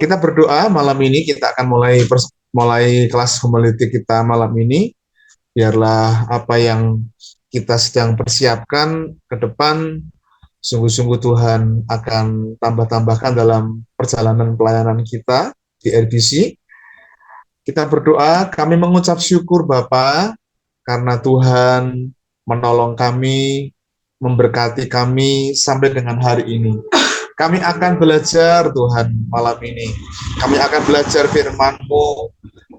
Kita berdoa malam ini, kita akan mulai kelas homiletik kita malam ini. Biarlah apa yang kita sedang persiapkan ke depan, sungguh-sungguh Tuhan akan tambah-tambahkan dalam perjalanan pelayanan kita di RBC. Kita berdoa, kami mengucap syukur Bapa, karena Tuhan menolong kami, memberkati kami sampai dengan hari ini. Kami akan belajar Tuhan malam ini. Kami akan belajar firman-Mu.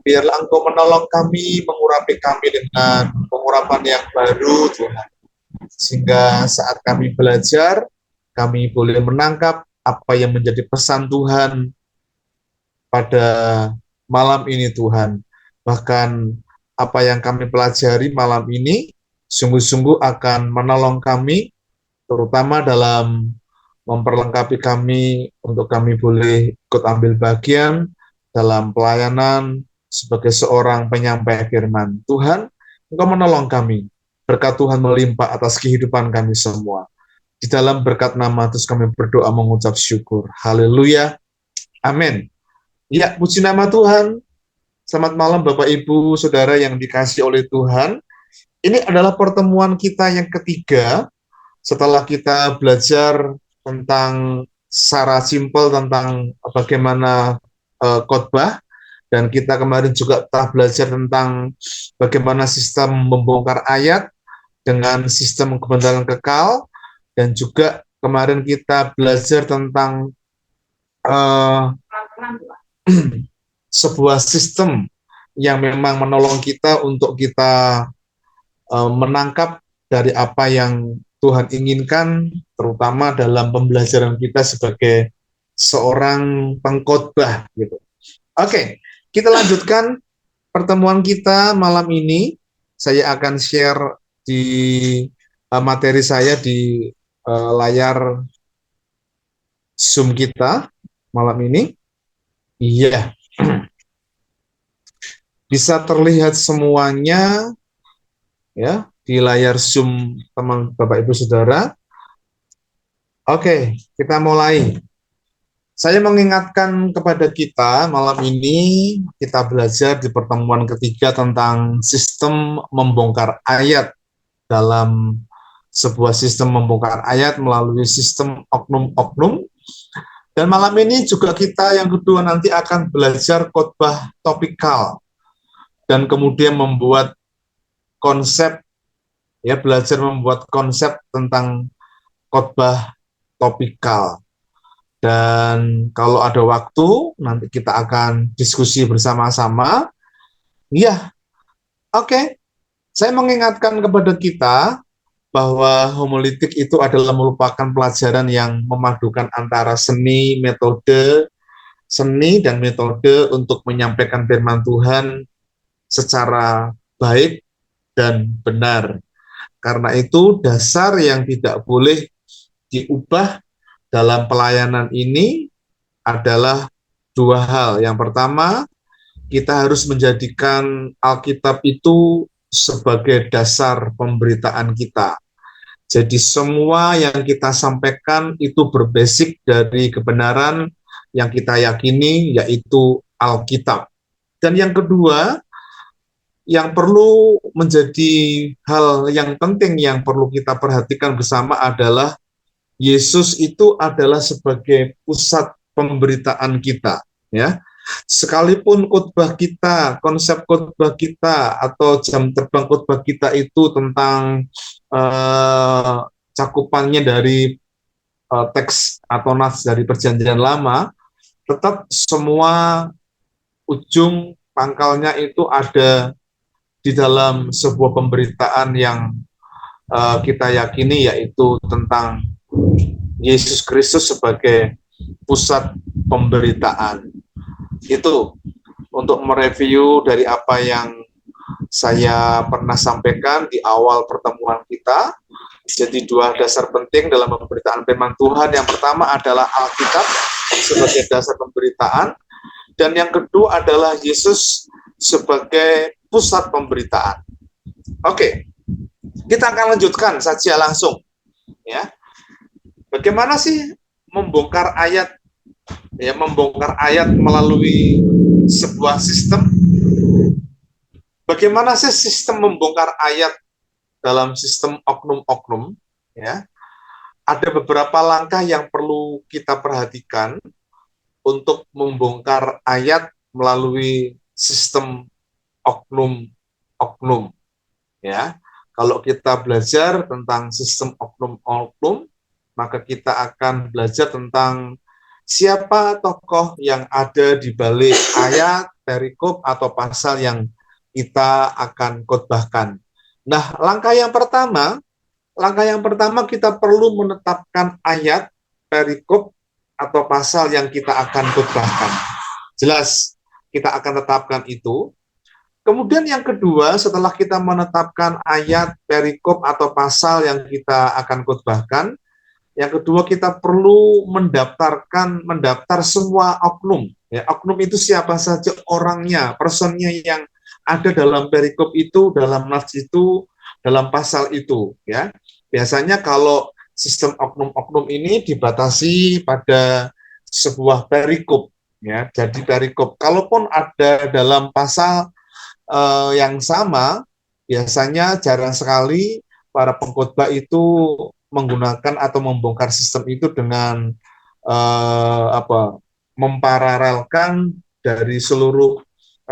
Biarlah Engkau menolong kami, mengurapi kami dengan pengurapan yang baru Tuhan. Sehingga saat kami belajar, kami boleh menangkap apa yang menjadi pesan Tuhan pada malam ini Tuhan. Bahkan apa yang kami pelajari malam ini sungguh-sungguh akan menolong kami, terutama dalam memperlengkapi kami untuk kami boleh ikut ambil bagian dalam pelayanan sebagai seorang penyampai firman. Tuhan, Engkau menolong kami. Berkat Tuhan melimpah atas kehidupan kami semua. Di dalam berkat nama Yesus kami berdoa mengucap syukur. Haleluya. Amin. Ya, puji nama Tuhan. Selamat malam Bapak Ibu Saudara yang dikasihi oleh Tuhan. Ini adalah pertemuan kita yang ketiga setelah kita belajar tentang secara simpel tentang bagaimana khotbah, dan kita kemarin juga telah belajar tentang bagaimana sistem membongkar ayat dengan sistem kebenaran kekal, dan juga kemarin kita belajar tentang sebuah sistem yang memang menolong kita untuk kita menangkap dari apa yang Tuhan inginkan, terutama dalam pembelajaran kita sebagai seorang pengkhotbah gitu. Oke, kita lanjutkan pertemuan kita malam ini. Saya akan share di materi saya di layar Zoom kita malam ini. Iya. Bisa terlihat semuanya ya di layar Zoom teman Bapak Ibu Saudara. Oke, kita mulai. Saya mengingatkan kepada kita malam ini kita belajar di pertemuan ketiga tentang sistem membongkar ayat dalam sebuah sistem membongkar ayat melalui sistem oknum-oknum. Dan malam ini juga kita yang kedua nanti akan belajar khotbah topikal dan kemudian membuat konsep, ya, belajar membuat konsep tentang khotbah topikal. Dan kalau ada waktu, nanti kita akan diskusi bersama-sama. Ya, oke. Saya mengingatkan kepada kita bahwa homiletik itu adalah merupakan pelajaran yang memadukan antara seni dan metode untuk menyampaikan firman Tuhan secara baik dan benar. Karena itu dasar yang tidak boleh diubah dalam pelayanan ini adalah dua hal. Yang pertama, kita harus menjadikan Alkitab itu sebagai dasar pemberitaan kita. Jadi semua yang kita sampaikan itu berbasik dari kebenaran yang kita yakini, yaitu Alkitab. Dan yang kedua, yang perlu menjadi hal yang penting yang perlu kita perhatikan bersama adalah Yesus itu adalah sebagai pusat pemberitaan kita, ya. Sekalipun khotbah kita, konsep khotbah kita atau jam terbang khotbah kita itu tentang cakupannya dari teks atau nas dari Perjanjian Lama, tetap semua ujung pangkalnya itu ada di dalam sebuah pemberitaan yang kita yakini, yaitu tentang Yesus Kristus sebagai pusat pemberitaan. Itu untuk mereview dari apa yang saya pernah sampaikan di awal pertemuan kita. Jadi dua dasar penting dalam pemberitaan firman Tuhan. Yang pertama adalah Alkitab sebagai dasar pemberitaan, dan yang kedua adalah Yesus sebagai pusat pemberitaan. Oke, kita akan lanjutkan saja langsung, ya. Bagaimana sih membongkar ayat ya, membongkar ayat melalui sebuah sistem. Bagaimana sih sistem membongkar ayat dalam sistem oknum-oknum? Ya, ada beberapa langkah yang perlu kita perhatikan untuk membongkar ayat melalui sistem oknum-oknum. Ya, kalau kita belajar tentang sistem oknum-oknum, maka kita akan belajar tentang siapa tokoh yang ada di balik ayat, perikop, atau pasal yang kita akan khotbahkan. Nah, langkah yang pertama kita perlu menetapkan ayat, perikop, atau pasal yang kita akan khotbahkan. Jelas, kita akan tetapkan itu. Kemudian yang kedua, setelah kita menetapkan ayat, perikop, atau pasal yang kita akan khotbahkan, yang kedua kita perlu mendaftar semua oknum. Ya, oknum itu siapa saja orangnya, personnya yang ada dalam perikop itu, dalam nas itu, dalam pasal itu. Ya, biasanya kalau sistem oknum-oknum ini dibatasi pada sebuah perikop. Ya, jadi perikop. Kalaupun ada dalam pasal yang sama, biasanya jarang sekali para pengkhotbah itu menggunakan atau membongkar sistem itu dengan memparalelkan dari seluruh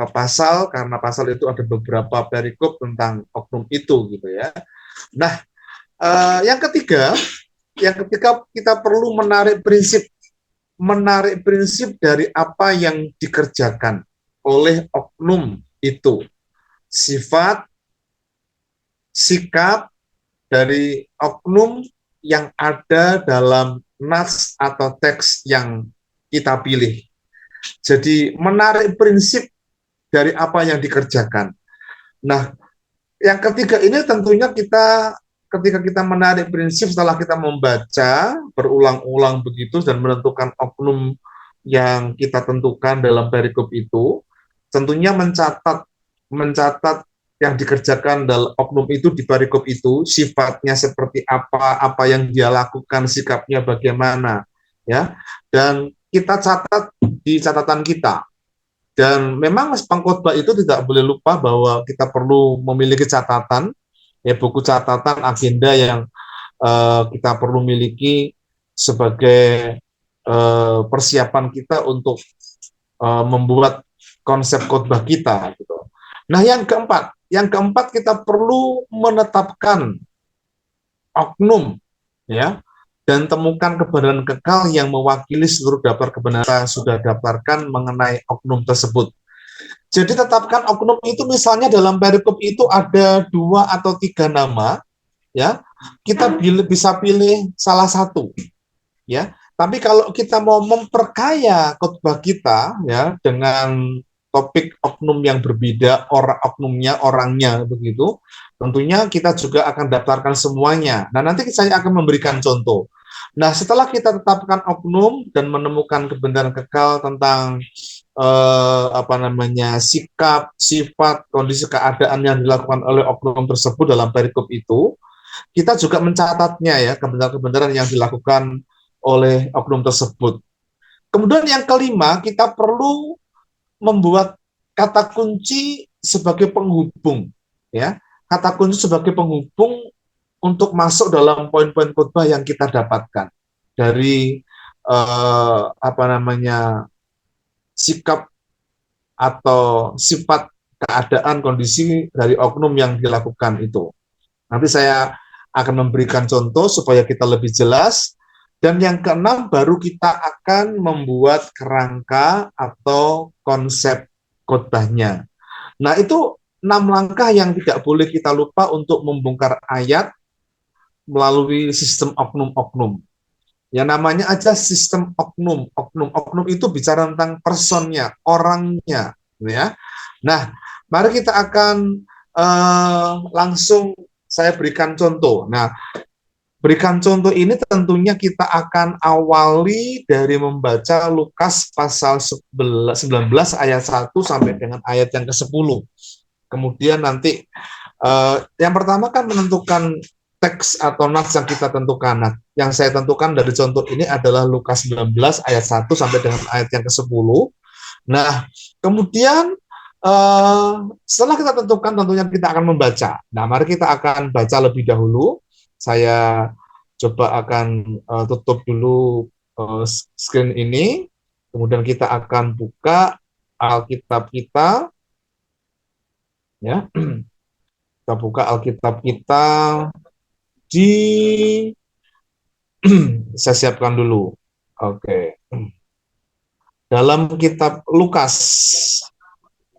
pasal, karena pasal itu ada beberapa perikop tentang oknum itu gitu ya. Nah, yang ketiga kita perlu menarik prinsip dari apa yang dikerjakan oleh oknum itu, sifat, sikap dari oknum yang ada dalam nas atau teks yang kita pilih. Jadi menarik prinsip dari apa yang dikerjakan. Nah, yang ketiga ini tentunya ketika kita menarik prinsip setelah kita membaca berulang-ulang begitu dan menentukan oknum yang kita tentukan dalam perikop itu, tentunya mencatat yang dikerjakan dalam oknum itu di perikop itu, sifatnya seperti apa yang dia lakukan, sikapnya bagaimana, ya. Dan kita catat di catatan kita. Dan memang pengkhotbah itu tidak boleh lupa bahwa kita perlu memiliki catatan, ya, buku catatan, agenda yang kita perlu miliki sebagai persiapan kita untuk membuat konsep khotbah kita gitu. Nah, yang keempat kita perlu menetapkan oknum, ya, dan temukan kebenaran kekal yang mewakili seluruh daftar kebenaran sudah daftarkan mengenai oknum tersebut. Jadi tetapkan oknum itu, misalnya dalam perikop itu ada 2 atau 3 nama, ya, kita bisa pilih salah satu, ya. Tapi kalau kita mau memperkaya khotbah kita, ya, dengan topik oknum yang berbeda, orangnya begitu, tentunya kita juga akan daftarkan semuanya. Nah, nanti saya akan memberikan contoh. Nah, setelah kita tetapkan oknum dan menemukan kebenaran kekal tentang sikap, sifat, kondisi keadaan yang dilakukan oleh oknum tersebut dalam perikop itu, kita juga mencatatnya, ya, kebenaran-kebenaran yang dilakukan oleh oknum tersebut. Kemudian yang kelima, kita perlu membuat kata kunci sebagai penghubung, ya. Kata kunci sebagai penghubung untuk masuk dalam poin-poin khotbah yang kita dapatkan dari sikap atau sifat, keadaan, kondisi dari oknum yang dilakukan itu. Nanti saya akan memberikan contoh supaya kita lebih jelas. Dan yang keenam, baru kita akan membuat kerangka atau konsep khotbahnya. Nah, itu 6 langkah yang tidak boleh kita lupa untuk membongkar ayat melalui sistem oknum-oknum. Ya, namanya aja sistem oknum. Oknum itu bicara tentang personnya, orangnya, ya. Nah, mari kita akan langsung saya berikan contoh. Nah, berikan contoh ini tentunya kita akan awali dari membaca Lukas pasal 19 ayat 1 sampai dengan ayat yang ke-10. Kemudian nanti yang pertama kan menentukan teks atau nats yang kita tentukan. Nah, yang saya tentukan dari contoh ini adalah Lukas 19 ayat 1 sampai dengan ayat yang ke-10. Nah, kemudian setelah kita tentukan, tentunya kita akan membaca. Nah, mari kita akan baca lebih dahulu. Saya coba akan tutup dulu screen ini. Kemudian kita akan buka Alkitab kita. Ya, kita buka Alkitab kita di saya siapkan dulu. Oke. Dalam kitab Lukas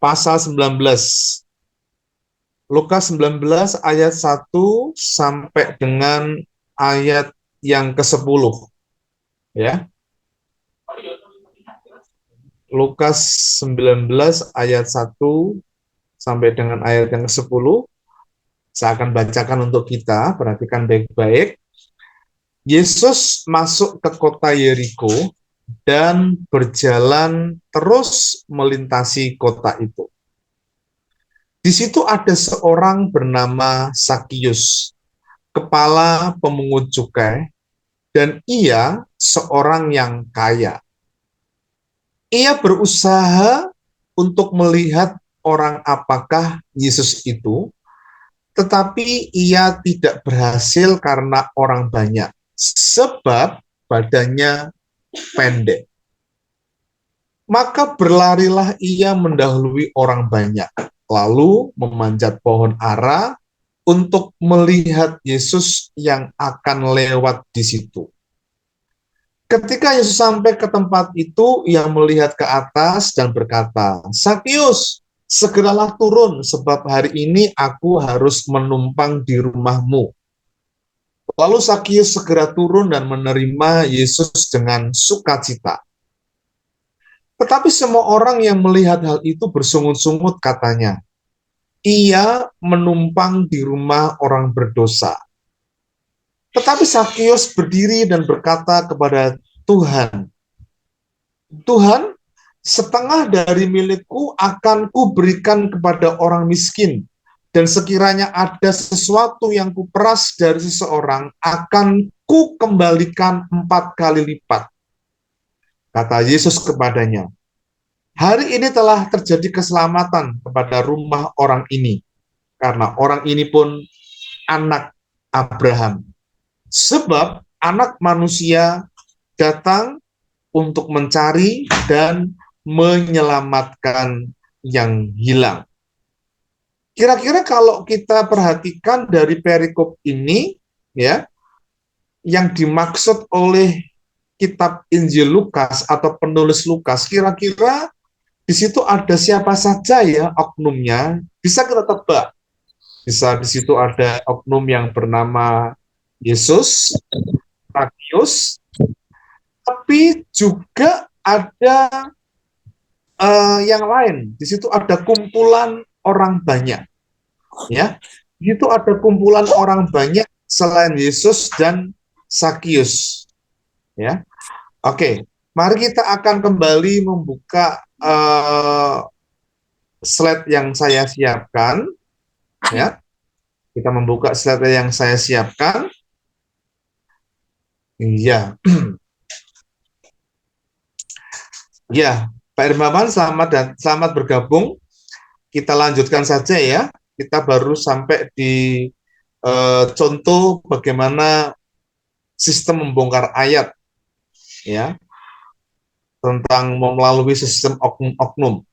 pasal 19. Lukas 19 ayat 1 sampai dengan ayat yang ke-10. Ya. Lukas 19 ayat 1 sampai dengan ayat yang ke-10. Saya akan bacakan untuk kita, perhatikan baik-baik. Yesus masuk ke kota Yeriko dan berjalan terus melintasi kota itu. Di situ ada seorang bernama Sakius, kepala pemungut cukai, dan ia seorang yang kaya. Ia berusaha untuk melihat orang apakah Yesus itu, tetapi ia tidak berhasil karena orang banyak, sebab badannya pendek. Maka berlarilah ia mendahului orang banyak, lalu memanjat pohon ara untuk melihat Yesus yang akan lewat di situ. Ketika Yesus sampai ke tempat itu, ia melihat ke atas dan berkata, "Sakius, segeralah turun, sebab hari ini aku harus menumpang di rumahmu." Lalu Sakius segera turun dan menerima Yesus dengan sukacita. Tetapi semua orang yang melihat hal itu bersungut-sungut katanya, "Ia menumpang di rumah orang berdosa." Tetapi Sakius berdiri dan berkata kepada Tuhan, "Tuhan, setengah dari milikku akan kuberikan kepada orang miskin, dan sekiranya ada sesuatu yang kuperas dari seseorang, akan kukembalikan 4 kali lipat." Kata Yesus kepadanya, "Hari ini telah terjadi keselamatan kepada rumah orang ini, karena orang ini pun anak Abraham. Sebab anak manusia datang untuk mencari dan menyelamatkan yang hilang." Kira-kira kalau kita perhatikan dari perikop ini, ya, yang dimaksud oleh kitab Injil Lukas atau penulis Lukas, kira-kira di situ ada siapa saja ya oknumnya? Bisa kita tebak. Bisa di situ ada oknum yang bernama Yesus, Sakius, tapi juga ada yang lain. Di situ ada kumpulan orang banyak, ya. Di situ ada kumpulan orang banyak selain Yesus dan Sakius, ya. Oke, mari kita akan kembali membuka slide yang saya siapkan, ya. Kita membuka slide yang saya siapkan. Iya. Ya, Pak Irmawan, selamat bergabung. Kita lanjutkan saja ya. Kita baru sampai di contoh bagaimana sistem membongkar ayat, ya, tentang melalui sistem oknum-oknum.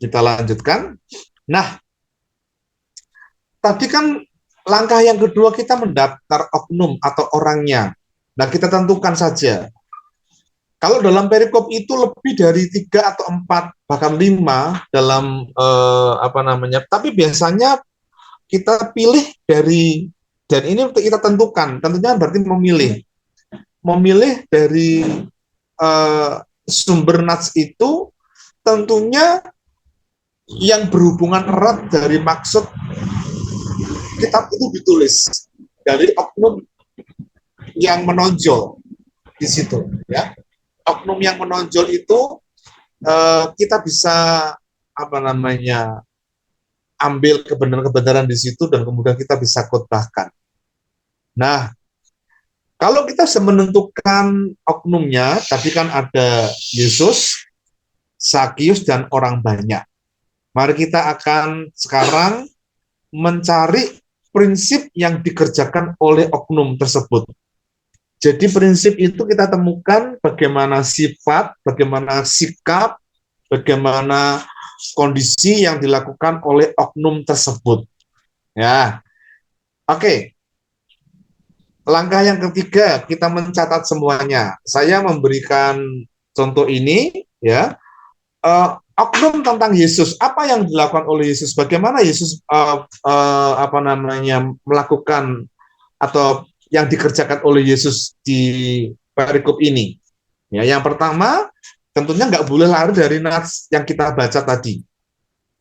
Kita lanjutkan. Nah, tadi kan langkah yang kedua kita mendaftar oknum atau orangnya. Nah, kita tentukan saja. Kalau dalam perikop itu lebih dari 3 atau 4 bahkan 5 dalam tapi biasanya kita pilih dari, dan ini kita tentukan, tentunya berarti memilih dari sumber nats itu tentunya yang berhubungan erat dari maksud kitab itu ditulis dari oknum yang menonjol di situ, ya. Oknum yang menonjol itu kita bisa ambil kebenaran-kebenaran di situ dan kemudian kita bisa khotbahkan. Nah, kalau kita bisa menentukan oknumnya, tadi kan ada Yesus, Sakius, dan orang banyak. Mari kita akan sekarang mencari prinsip yang dikerjakan oleh oknum tersebut. Jadi prinsip itu kita temukan bagaimana sifat, bagaimana sikap, bagaimana kondisi yang dilakukan oleh oknum tersebut. Ya, oke. Langkah yang ketiga, kita mencatat semuanya. Saya memberikan contoh ini, ya. Oknum tentang Yesus, apa yang dilakukan oleh Yesus, bagaimana Yesus apa namanya melakukan atau yang dikerjakan oleh Yesus di perikop ini. Ya, yang pertama, tentunya nggak boleh lari dari nats yang kita baca tadi.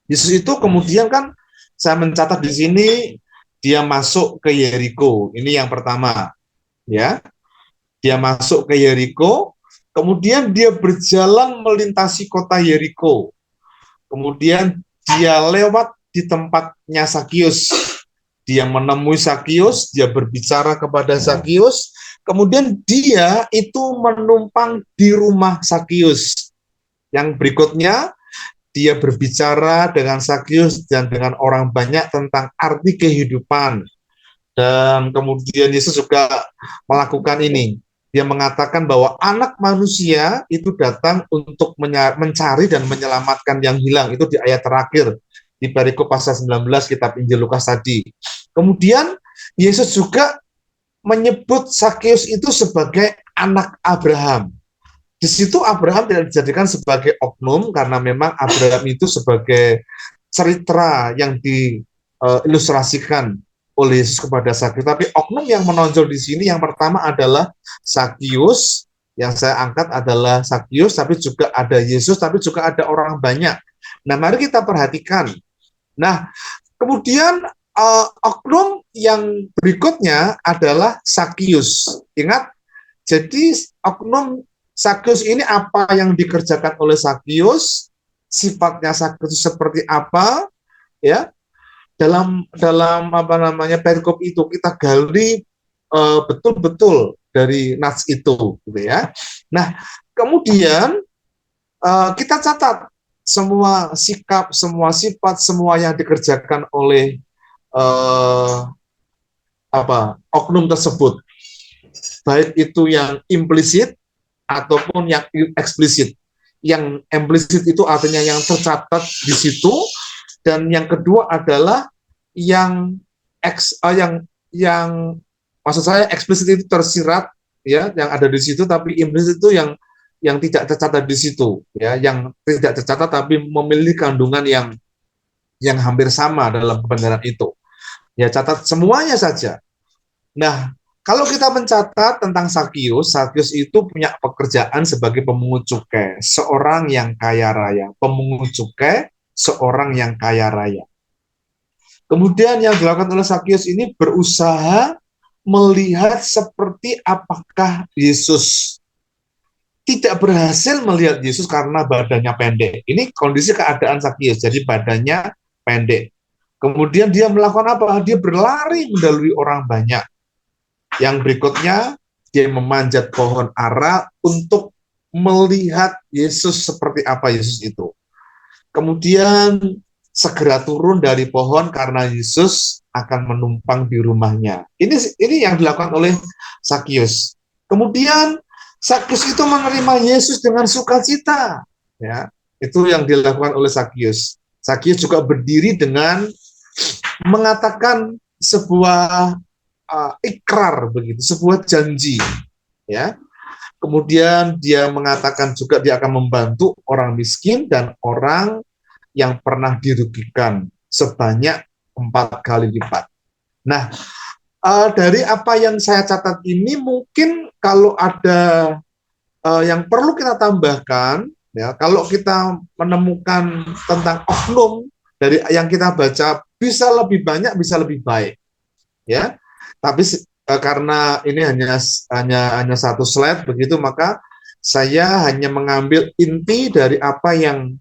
Yesus itu kemudian kan saya mencatat di sini dia masuk ke Yeriko. Ini yang pertama, ya. Dia masuk ke Yeriko, kemudian dia berjalan melintasi kota Yeriko. Kemudian dia lewat di tempatnya Sakius. Dia menemui Sakius, dia berbicara kepada Sakius, kemudian dia itu menumpang di rumah Sakius. Yang berikutnya, dia berbicara dengan Sakius dan dengan orang banyak tentang arti kehidupan. Dan kemudian Yesus juga melakukan ini. Dia mengatakan bahwa anak manusia itu datang untuk mencari dan menyelamatkan yang hilang. Itu di ayat terakhir di perikop pasal 19 kitab Injil Lukas tadi. Kemudian Yesus juga menyebut Sakeus itu sebagai anak Abraham. Di situ Abraham tidak dijadikan sebagai oknum karena memang Abraham itu sebagai cerita yang diilustrasikan oleh Yesus kepada Sakius. Tapi oknum yang menonjol di sini yang pertama adalah Sakius, yang saya angkat adalah Sakius, tapi juga ada Yesus, tapi juga ada orang banyak. Nah, mari kita perhatikan. Nah, kemudian oknum yang berikutnya adalah Sakius. Ingat, jadi oknum Sakius ini apa yang dikerjakan oleh Sakius, sifatnya Sakius seperti apa, ya. Dalam apa namanya perikop itu kita gali betul-betul dari nats itu, gitu ya. Nah, kemudian kita catat semua sikap, semua sifat, semua yang dikerjakan oleh oknum tersebut, baik itu yang implisit ataupun yang eksplisit. Yang implisit itu artinya yang tercatat di situ, dan yang kedua adalah yang yang maksud saya eksplisit itu tersirat, ya, yang ada di situ, tapi implisit itu yang tidak tercatat di situ, ya, yang tidak tercatat tapi memiliki kandungan yang hampir sama dalam kebenaran itu. Ya, catat semuanya saja. Nah, kalau kita mencatat tentang Sakius, Sakius itu punya pekerjaan sebagai pemungut cukai, seorang yang kaya raya. Pemungut cukai, seorang yang kaya raya. Kemudian yang dilakukan oleh Sakius ini berusaha melihat seperti apakah Yesus. Tidak berhasil melihat Yesus karena badannya pendek. Ini kondisi keadaan Sakius, jadi badannya pendek. Kemudian dia melakukan apa? Dia berlari mendahului orang banyak. Yang berikutnya, dia memanjat pohon ara untuk melihat Yesus seperti apa Yesus itu. Kemudian segera turun dari pohon karena Yesus akan menumpang di rumahnya. Ini yang dilakukan oleh Sakius. Kemudian Sakius itu menerima Yesus dengan sukacita. Ya, itu yang dilakukan oleh Sakius. Sakius juga berdiri dengan mengatakan sebuah ikrar begitu, sebuah janji, ya. Kemudian dia mengatakan juga dia akan membantu orang miskin dan orang yang pernah dirugikan sebanyak 4 kali lipat. Nah, dari apa yang saya catat ini mungkin kalau ada yang perlu kita tambahkan, ya, kalau kita menemukan tentang oknum dari yang kita baca bisa lebih banyak, bisa lebih baik, ya. Tapi karena ini hanya satu slide begitu, maka saya hanya mengambil inti dari apa yang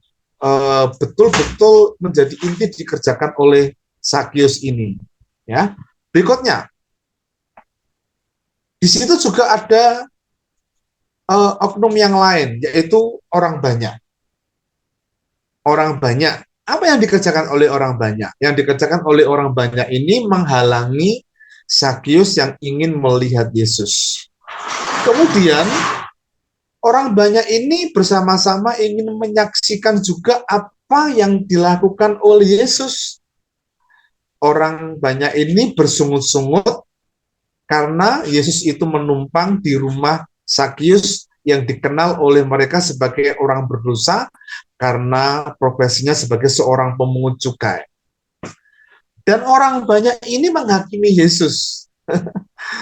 betul-betul menjadi inti dikerjakan oleh Sakius ini. Ya, berikutnya Di situ juga ada oknum yang lain, yaitu orang banyak. Orang banyak, apa yang dikerjakan oleh orang banyak? Yang dikerjakan oleh orang banyak ini menghalangi Sakyus yang ingin melihat Yesus. Kemudian orang banyak ini bersama-sama ingin menyaksikan juga apa yang dilakukan oleh Yesus. Orang banyak ini bersungut-sungut karena Yesus itu menumpang di rumah Sakyus yang dikenal oleh mereka sebagai orang berdosa karena profesinya sebagai seorang pemungut cukai. Dan orang banyak ini menghakimi Yesus.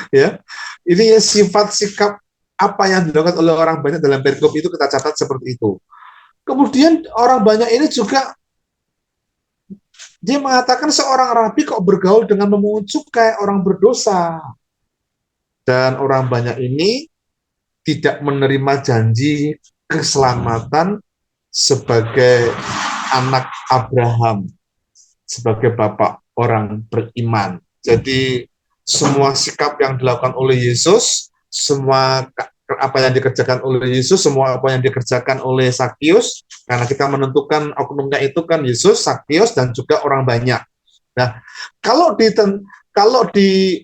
Ya, ini sifat sikap apa yang dilakukan oleh orang banyak dalam perikop itu kita catat seperti itu. Kemudian orang banyak ini juga dia mengatakan seorang rabi kok bergaul dengan memungut cukai orang berdosa. Dan orang banyak ini tidak menerima janji keselamatan sebagai anak Abraham, sebagai bapak orang beriman. Jadi semua sikap yang dilakukan oleh Yesus, semua apa yang dikerjakan oleh Yesus, semua apa yang dikerjakan oleh Sakyus, karena kita menentukan oknumnya itu kan Yesus, Sakyus, dan juga orang banyak. Nah, kalau di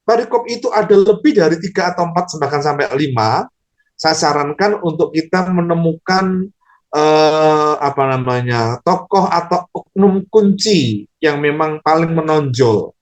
perikop itu ada lebih dari 3 atau 4 bahkan sampai 5, saya sarankan untuk kita menemukan apa namanya, tokoh atau oknum kunci yang memang paling menonjol,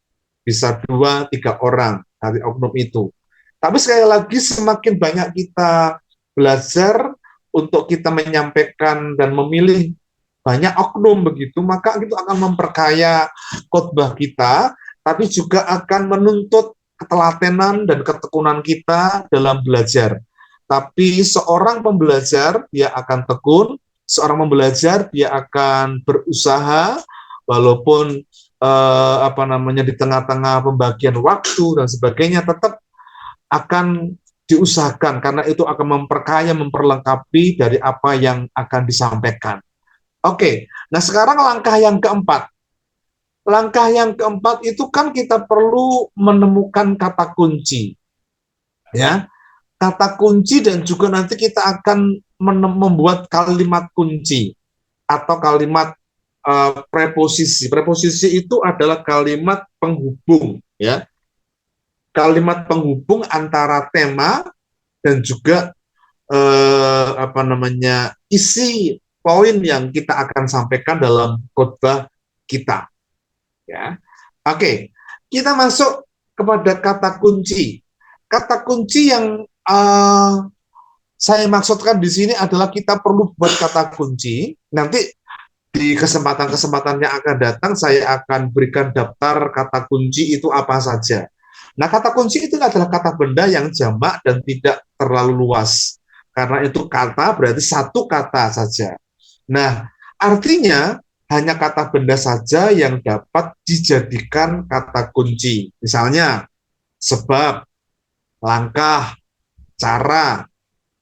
bisa 2-3 orang dari oknum itu. Tapi sekali lagi semakin banyak kita belajar untuk kita menyampaikan dan memilih banyak oknum begitu, maka itu akan memperkaya khotbah kita, tapi juga akan menuntut ketelatenan dan ketekunan kita dalam belajar. Tapi seorang pembelajar dia akan tekun, seorang pembelajar dia akan berusaha walaupun apa namanya di tengah-tengah pembagian waktu dan sebagainya tetap akan diusahakan karena itu akan memperkaya, memperlengkapi dari apa yang akan disampaikan. Oke, nah sekarang langkah yang keempat. Langkah yang keempat itu kan kita perlu menemukan kata kunci, ya. Kata kunci dan juga nanti kita akan membuat kalimat kunci atau kalimat preposisi. Preposisi itu adalah kalimat penghubung, ya. Kalimat penghubung antara tema dan juga apa namanya isi poin yang kita akan sampaikan dalam khotbah kita. Ya, oke, kita masuk kepada kata kunci. Kata kunci yang saya maksudkan di sini adalah kita perlu buat kata kunci. Nanti di kesempatan-kesempatan yang akan datang saya akan berikan daftar kata kunci itu apa saja. Nah, kata kunci itu adalah kata benda yang jamak dan tidak terlalu luas. Karena itu kata berarti satu kata saja. Nah, artinya hanya kata benda saja yang dapat dijadikan kata kunci. Misalnya, sebab, langkah, cara,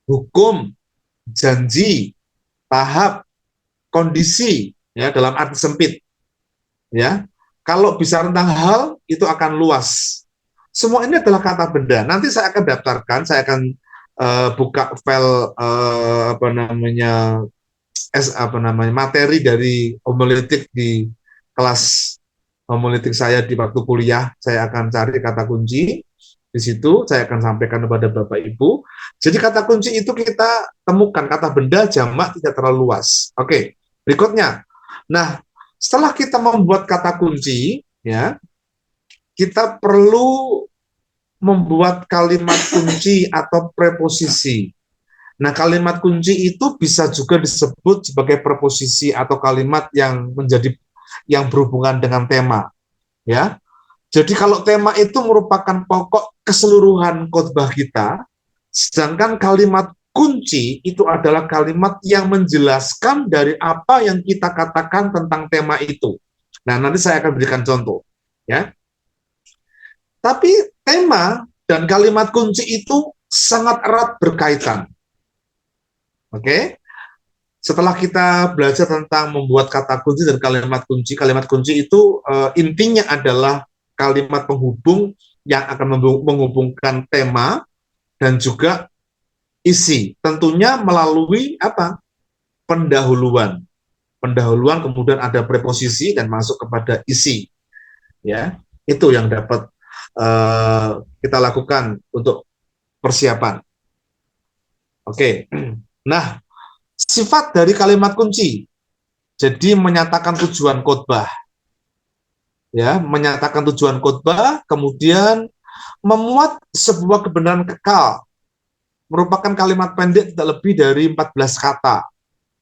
hukum, janji, tahap, kondisi, ya dalam arti sempit. Ya, kalau bisa tentang hal itu akan luas. Semua ini adalah kata benda. Nanti saya akan daftarkan, saya akan buka file apa namanya materi dari homiletik di kelas homiletik saya di waktu kuliah. Saya akan cari kata kunci di situ, saya akan sampaikan kepada Bapak Ibu. Jadi kata kunci itu kita temukan kata benda jamak tidak terlalu luas. Oke, berikutnya. Nah, setelah kita membuat kata kunci, ya, kita perlu membuat kalimat kunci atau preposisi. Nah, kalimat kunci itu bisa juga disebut sebagai preposisi atau kalimat yang berhubungan dengan tema, ya. Jadi kalau tema itu merupakan pokok keseluruhan khotbah kita, sedangkan kalimat kunci itu adalah kalimat yang menjelaskan dari apa yang kita katakan tentang tema itu. Nah, nanti saya akan berikan contoh, ya. Tapi tema dan kalimat kunci itu sangat erat berkaitan. Oke? Setelah kita belajar tentang membuat kata kunci dan kalimat kunci itu intinya adalah kalimat penghubung yang akan menghubungkan tema dan juga isi. Tentunya melalui apa? Pendahuluan. Pendahuluan kemudian ada preposisi dan masuk kepada isi. Ya, itu yang dapat kita lakukan untuk persiapan. Oke. Nah, sifat dari kalimat kunci. Jadi menyatakan tujuan khotbah. Ya, menyatakan tujuan khotbah, kemudian memuat sebuah kebenaran kekal. Merupakan kalimat pendek tidak lebih dari 14 kata.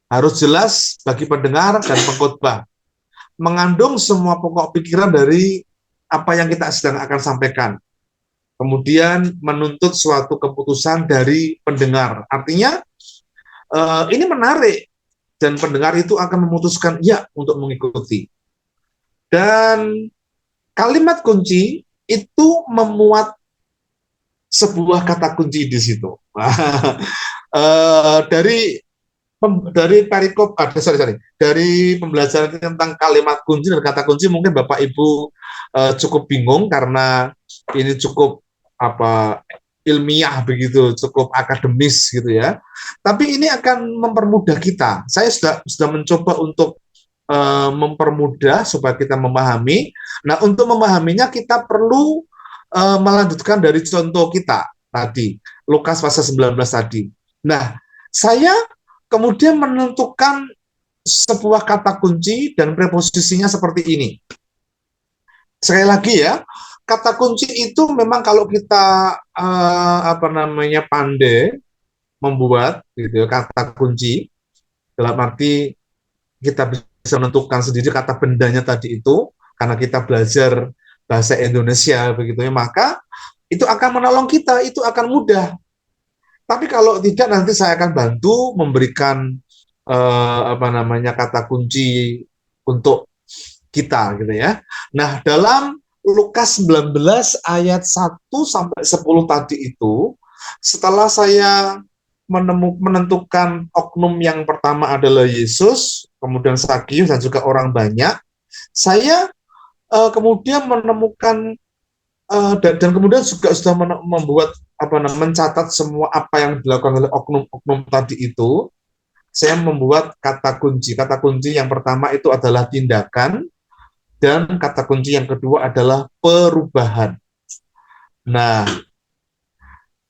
Harus jelas bagi pendengar dan pengkhotbah. Mengandung semua pokok pikiran dari apa yang kita sedang akan sampaikan. Kemudian menuntut suatu keputusan dari pendengar. Artinya ini menarik dan pendengar itu akan memutuskan ya untuk mengikuti. Dan kalimat kunci itu memuat sebuah kata kunci di situ. Dari perikop, dari pembelajaran tentang kalimat kunci dan kata kunci, mungkin Bapak Ibu cukup bingung karena ini cukup ilmiah begitu, cukup akademis gitu ya. Tapi ini akan mempermudah kita. Saya sudah mencoba untuk mempermudah supaya kita memahami. Nah, untuk memahaminya kita perlu melanjutkan dari contoh kita tadi, Lukas pasal 19 tadi. Nah, saya kemudian menentukan sebuah kata kunci dan preposisinya seperti ini. Sekali lagi ya, kata kunci itu memang kalau kita pandai membuat gitu ya, kata kunci dalam arti kita bisa menentukan sendiri kata bendanya tadi itu karena kita belajar bahasa Indonesia begitu ya, maka itu akan menolong kita, itu akan mudah. Tapi kalau tidak nanti saya akan bantu memberikan kata kunci untuk kita gitu ya. Nah, dalam Lukas 19 ayat 1 sampai 10 tadi itu, setelah saya menentukan oknum yang pertama adalah Yesus, kemudian Sakius dan juga orang banyak, saya kemudian menemukan dan kemudian juga sudah membuat mencatat semua apa yang dilakukan oleh oknum-oknum tadi itu. Saya membuat kata kunci. Kata kunci yang pertama itu adalah tindakan, dan kata kunci yang kedua adalah perubahan. Nah,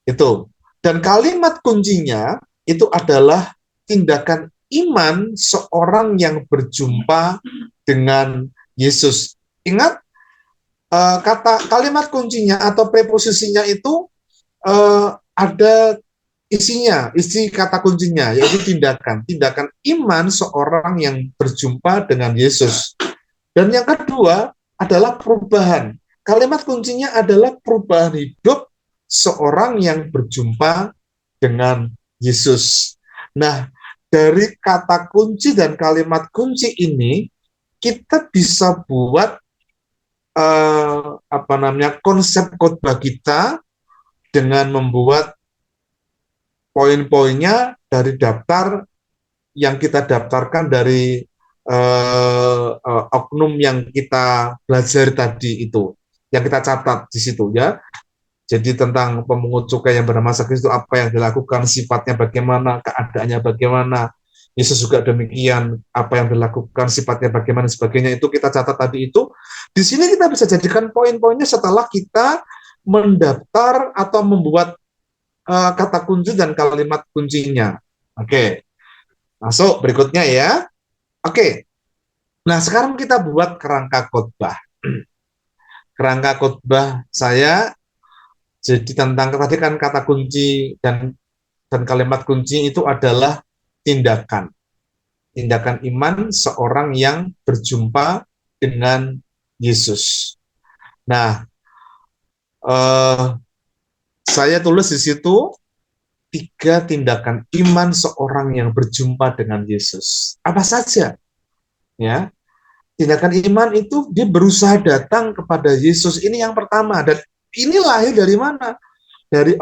itu. Dan kalimat kuncinya itu adalah tindakan iman seorang yang berjumpa dengan Yesus. Ingat, kata kalimat kuncinya atau preposisinya itu ada isinya, isi kata kuncinya, yaitu tindakan. Tindakan iman seorang yang berjumpa dengan Yesus. Dan yang kedua adalah perubahan. Kalimat kuncinya adalah perubahan hidup seorang yang berjumpa dengan Yesus. Nah, dari kata kunci dan kalimat kunci ini, kita bisa buat konsep khotbah kita dengan membuat poin-poinnya dari daftar yang kita daftarkan dari oknum yang kita belajar tadi itu, yang kita catat di situ ya. Jadi tentang pemungut cukai yang bernama Sakius itu apa yang dilakukan, sifatnya bagaimana, keadaannya bagaimana, Yesus juga demikian, apa yang dilakukan, sifatnya bagaimana, sebagainya, itu kita catat tadi itu. Di sini kita bisa jadikan poin-poinnya setelah kita mendaftar atau membuat kata kunci dan kalimat kuncinya. Oke, masuk berikutnya ya. Oke, nah sekarang kita buat kerangka khotbah. Kerangka khotbah saya jadi tentang tadi kan kata kunci dan kalimat kunci itu adalah tindakan. Tindakan iman seorang yang berjumpa dengan Yesus. Nah, saya tulis di situ 3 tindakan iman seorang yang berjumpa dengan Yesus. Apa saja? Ya, tindakan iman itu dia berusaha datang kepada Yesus. Ini yang pertama, dan ini lahir dari mana? Dari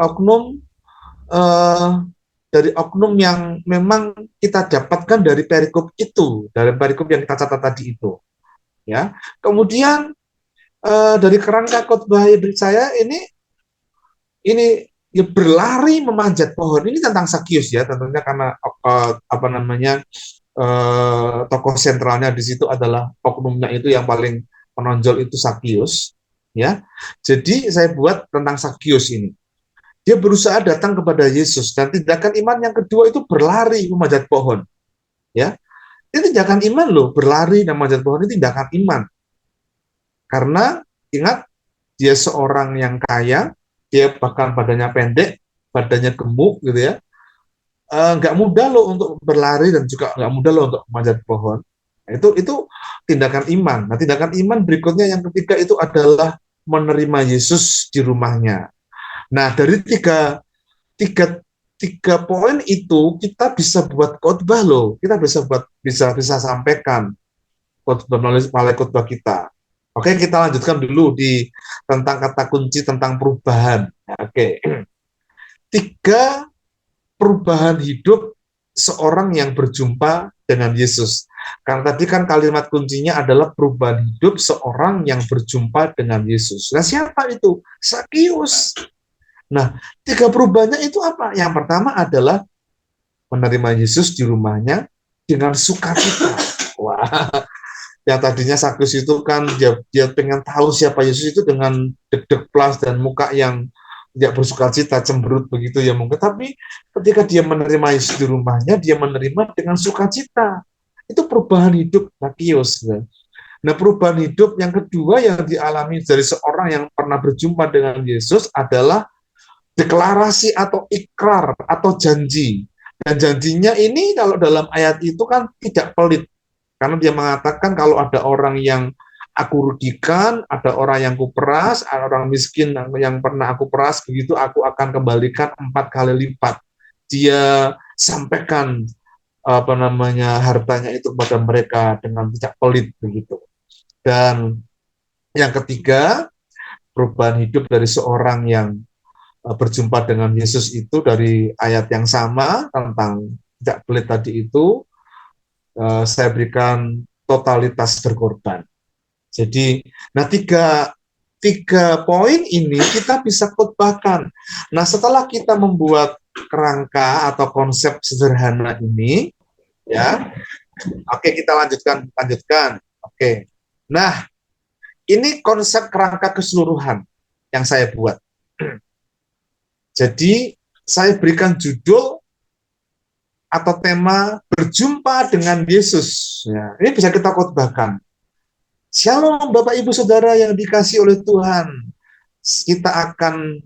oknum yang memang kita dapatkan dari perikop itu, dari perikop yang kita catat tadi itu. Ya, kemudian dari kerangka khotbah saya ini ya berlari memanjat pohon. Ini tentang Sakyus ya, tentunya karena apa namanya tokoh sentralnya di situ adalah oknumnya itu yang paling menonjol itu Sakyus ya. Jadi saya buat tentang Sakyus ini. Dia berusaha datang kepada Yesus dan tindakan iman yang kedua itu berlari memanjat pohon ya. Ini tindakan iman loh, berlari dan memanjat pohon ini tindakan iman. Karena ingat dia seorang yang kaya, dia bahkan badannya pendek, badannya gemuk gitu ya. Nggak mudah loh untuk berlari dan juga nggak mudah loh untuk memanjat pohon. Nah, itu tindakan iman. Nah, tindakan iman berikutnya yang ketiga itu adalah menerima Yesus di rumahnya. Nah, dari tiga, tiga poin itu kita bisa buat khotbah loh. Kita bisa sampaikan khotbah melalui khotbah kita. Oke, kita lanjutkan dulu di tentang kata kunci tentang perubahan. Oke, tiga perubahan hidup seorang yang berjumpa dengan Yesus. Karena tadi kan kalimat kuncinya adalah perubahan hidup seorang yang berjumpa dengan Yesus. Nah, siapa itu? Sakyus. Nah, tiga perubahannya itu apa? Yang pertama adalah menerima Yesus di rumahnya dengan sukacita. Wah, yang tadinya Sakyus itu kan dia pengen tahu siapa Yesus itu dengan deg-deg plus dan muka yang tidak bersuka cita, cemberut begitu ya mungkin. Tapi ketika dia menerima Yesus di rumahnya, dia menerima dengan sukacita. Itu perubahan hidup Sakyus. Ya. Nah, perubahan hidup yang kedua yang dialami dari seorang yang pernah berjumpa dengan Yesus adalah deklarasi atau ikrar atau janji. Dan janjinya ini kalau dalam ayat itu kan tidak pelit. Karena dia mengatakan kalau ada orang yang aku rugikan, ada orang yang kuperas, ada orang miskin yang pernah aku peras, begitu aku akan kembalikan 4 kali lipat. Dia sampaikan apa namanya hartanya itu kepada mereka dengan tidak pelit begitu. Dan yang ketiga, perubahan hidup dari seorang yang berjumpa dengan Yesus itu dari ayat yang sama tentang tidak pelit tadi itu, saya berikan totalitas berkorban. Jadi, nah tiga poin ini kita bisa khotbahkan. Nah, setelah kita membuat kerangka atau konsep sederhana ini, ya, oke kita lanjutkan. Oke, nah ini konsep kerangka keseluruhan yang saya buat. Jadi saya berikan judul atau tema berjumpa dengan Yesus. Ya, ini bisa kita khotbahkan. Shalom Bapak Ibu Saudara yang dikasih oleh Tuhan. Kita akan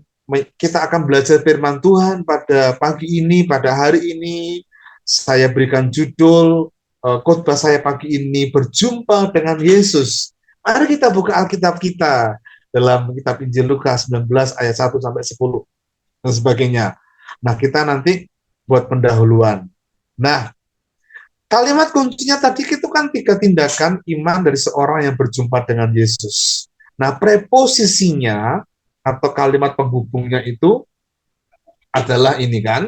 kita akan belajar firman Tuhan pada pagi ini, pada hari ini. Saya berikan judul khotbah saya pagi ini berjumpa dengan Yesus. Mari kita buka Alkitab kita dalam kitab Injil Lukas 19 ayat 1 sampai 10 dan sebagainya. Nah, kita nanti buat pendahuluan. Nah, kalimat kuncinya tadi itu kan tiga tindakan iman dari seorang yang berjumpa dengan Yesus. Nah, preposisinya atau kalimat penghubungnya itu adalah ini kan,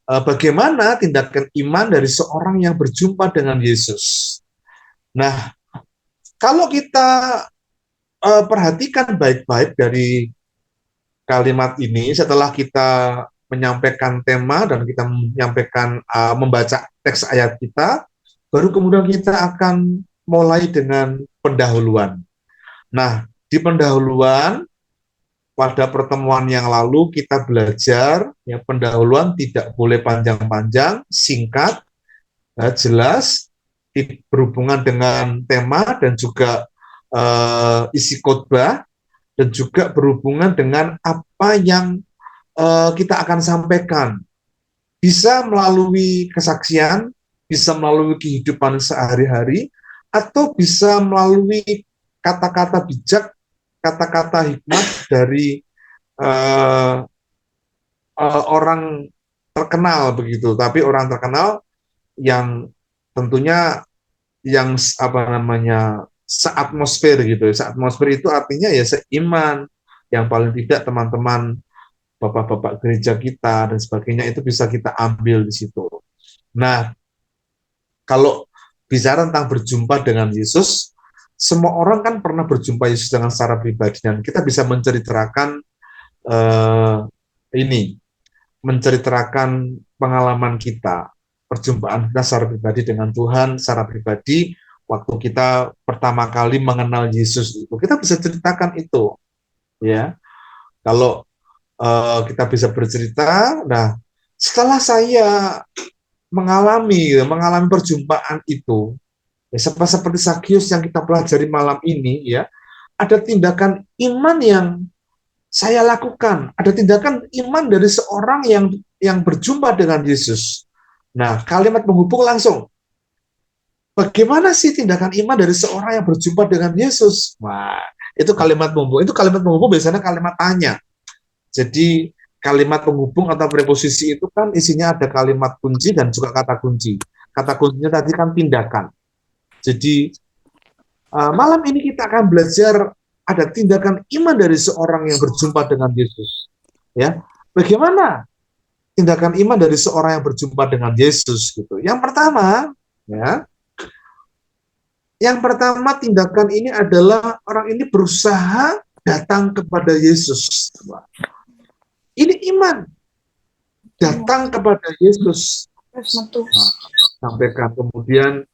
bagaimana tindakan iman dari seorang yang berjumpa dengan Yesus. Nah, kalau kita perhatikan baik-baik dari kalimat ini, setelah kita menyampaikan tema dan kita menyampaikan membaca teks ayat kita, baru kemudian kita akan mulai dengan pendahuluan. Nah, di pendahuluan pada pertemuan yang lalu kita belajar ya pendahuluan tidak boleh panjang-panjang, singkat, jelas, berhubungan dengan tema dan juga isi khotbah dan juga berhubungan dengan apa yang kita akan sampaikan. Bisa melalui kesaksian, bisa melalui kehidupan sehari-hari, atau bisa melalui kata-kata bijak, kata-kata hikmat dari orang terkenal begitu. Tapi orang terkenal yang tentunya yang apa namanya seatmosfer gitu. Seatmosfer itu artinya ya seiman, yang paling tidak teman-teman bapak-bapak gereja kita dan sebagainya itu bisa kita ambil di situ. Nah, kalau bicara tentang berjumpa dengan Yesus, semua orang kan pernah berjumpa Yesus dengan secara pribadi, dan kita bisa menceritakan eh, ini, menceritakan pengalaman kita, perjumpaan kita secara pribadi dengan Tuhan secara pribadi waktu kita pertama kali mengenal Yesus itu. Kita bisa ceritakan itu, ya. Kalau kita bisa bercerita, nah setelah saya mengalami perjumpaan itu, ya, seperti Sakius yang kita pelajari malam ini, ya, ada tindakan iman yang saya lakukan, ada tindakan iman dari seorang yang berjumpa dengan Yesus. Nah, kalimat penghubung langsung, bagaimana sih tindakan iman dari seorang yang berjumpa dengan Yesus? Wah, itu kalimat penghubung. Itu kalimat penghubung biasanya kalimat tanya. Jadi kalimat penghubung atau preposisi itu kan isinya ada kalimat kunci dan juga kata kunci. Kata kuncinya tadi kan tindakan. Jadi malam ini kita akan belajar ada tindakan iman dari seorang yang berjumpa dengan Yesus. Ya, bagaimana tindakan iman dari seorang yang berjumpa dengan Yesus gitu. Yang pertama, ya, yang pertama tindakan ini adalah orang ini berusaha datang kepada Yesus. Ini iman, datang kepada Yesus. Nah, sampaikan kemudian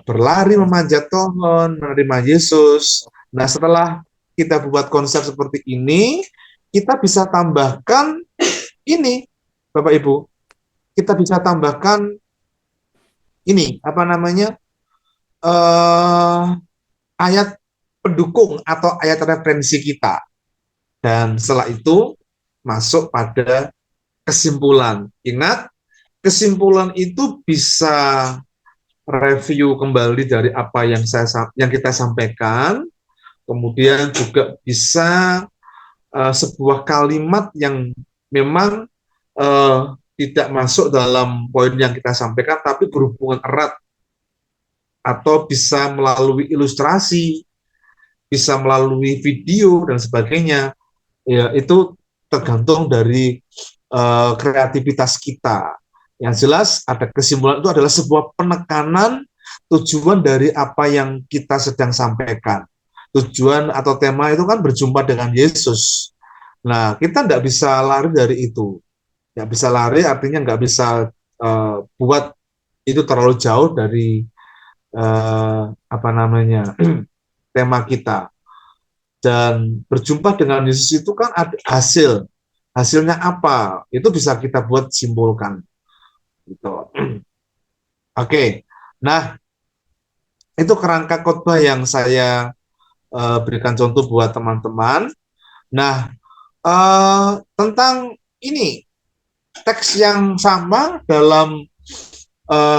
berlari memanjat pohon, menerima Yesus. Nah, setelah kita buat konsep seperti ini, kita bisa tambahkan ini, Bapak Ibu. Kita bisa tambahkan ini, apa namanya, ayat pendukung atau ayat referensi kita. Dan setelah itu masuk pada kesimpulan. Ingat, kesimpulan itu bisa review kembali dari apa yang kita sampaikan, kemudian juga bisa sebuah kalimat yang memang tidak masuk dalam poin yang kita sampaikan, tapi berhubungan erat, atau bisa melalui ilustrasi, bisa melalui video dan sebagainya. Ya, itu tergantung dari kreativitas kita. Yang jelas ada kesimpulan itu adalah sebuah penekanan tujuan dari apa yang kita sedang sampaikan. Tujuan atau tema itu kan berjumpa dengan Yesus. Nah, kita nggak bisa lari dari itu. Nggak bisa lari artinya nggak bisa buat itu terlalu jauh dari apa namanya tema kita. Dan berjumpa dengan Yesus itu kan ada hasilnya apa, itu bisa kita buat simpulkan gitu. Oke, nah itu kerangka khotbah yang saya berikan contoh buat teman-teman. Nah, tentang ini teks yang sama dalam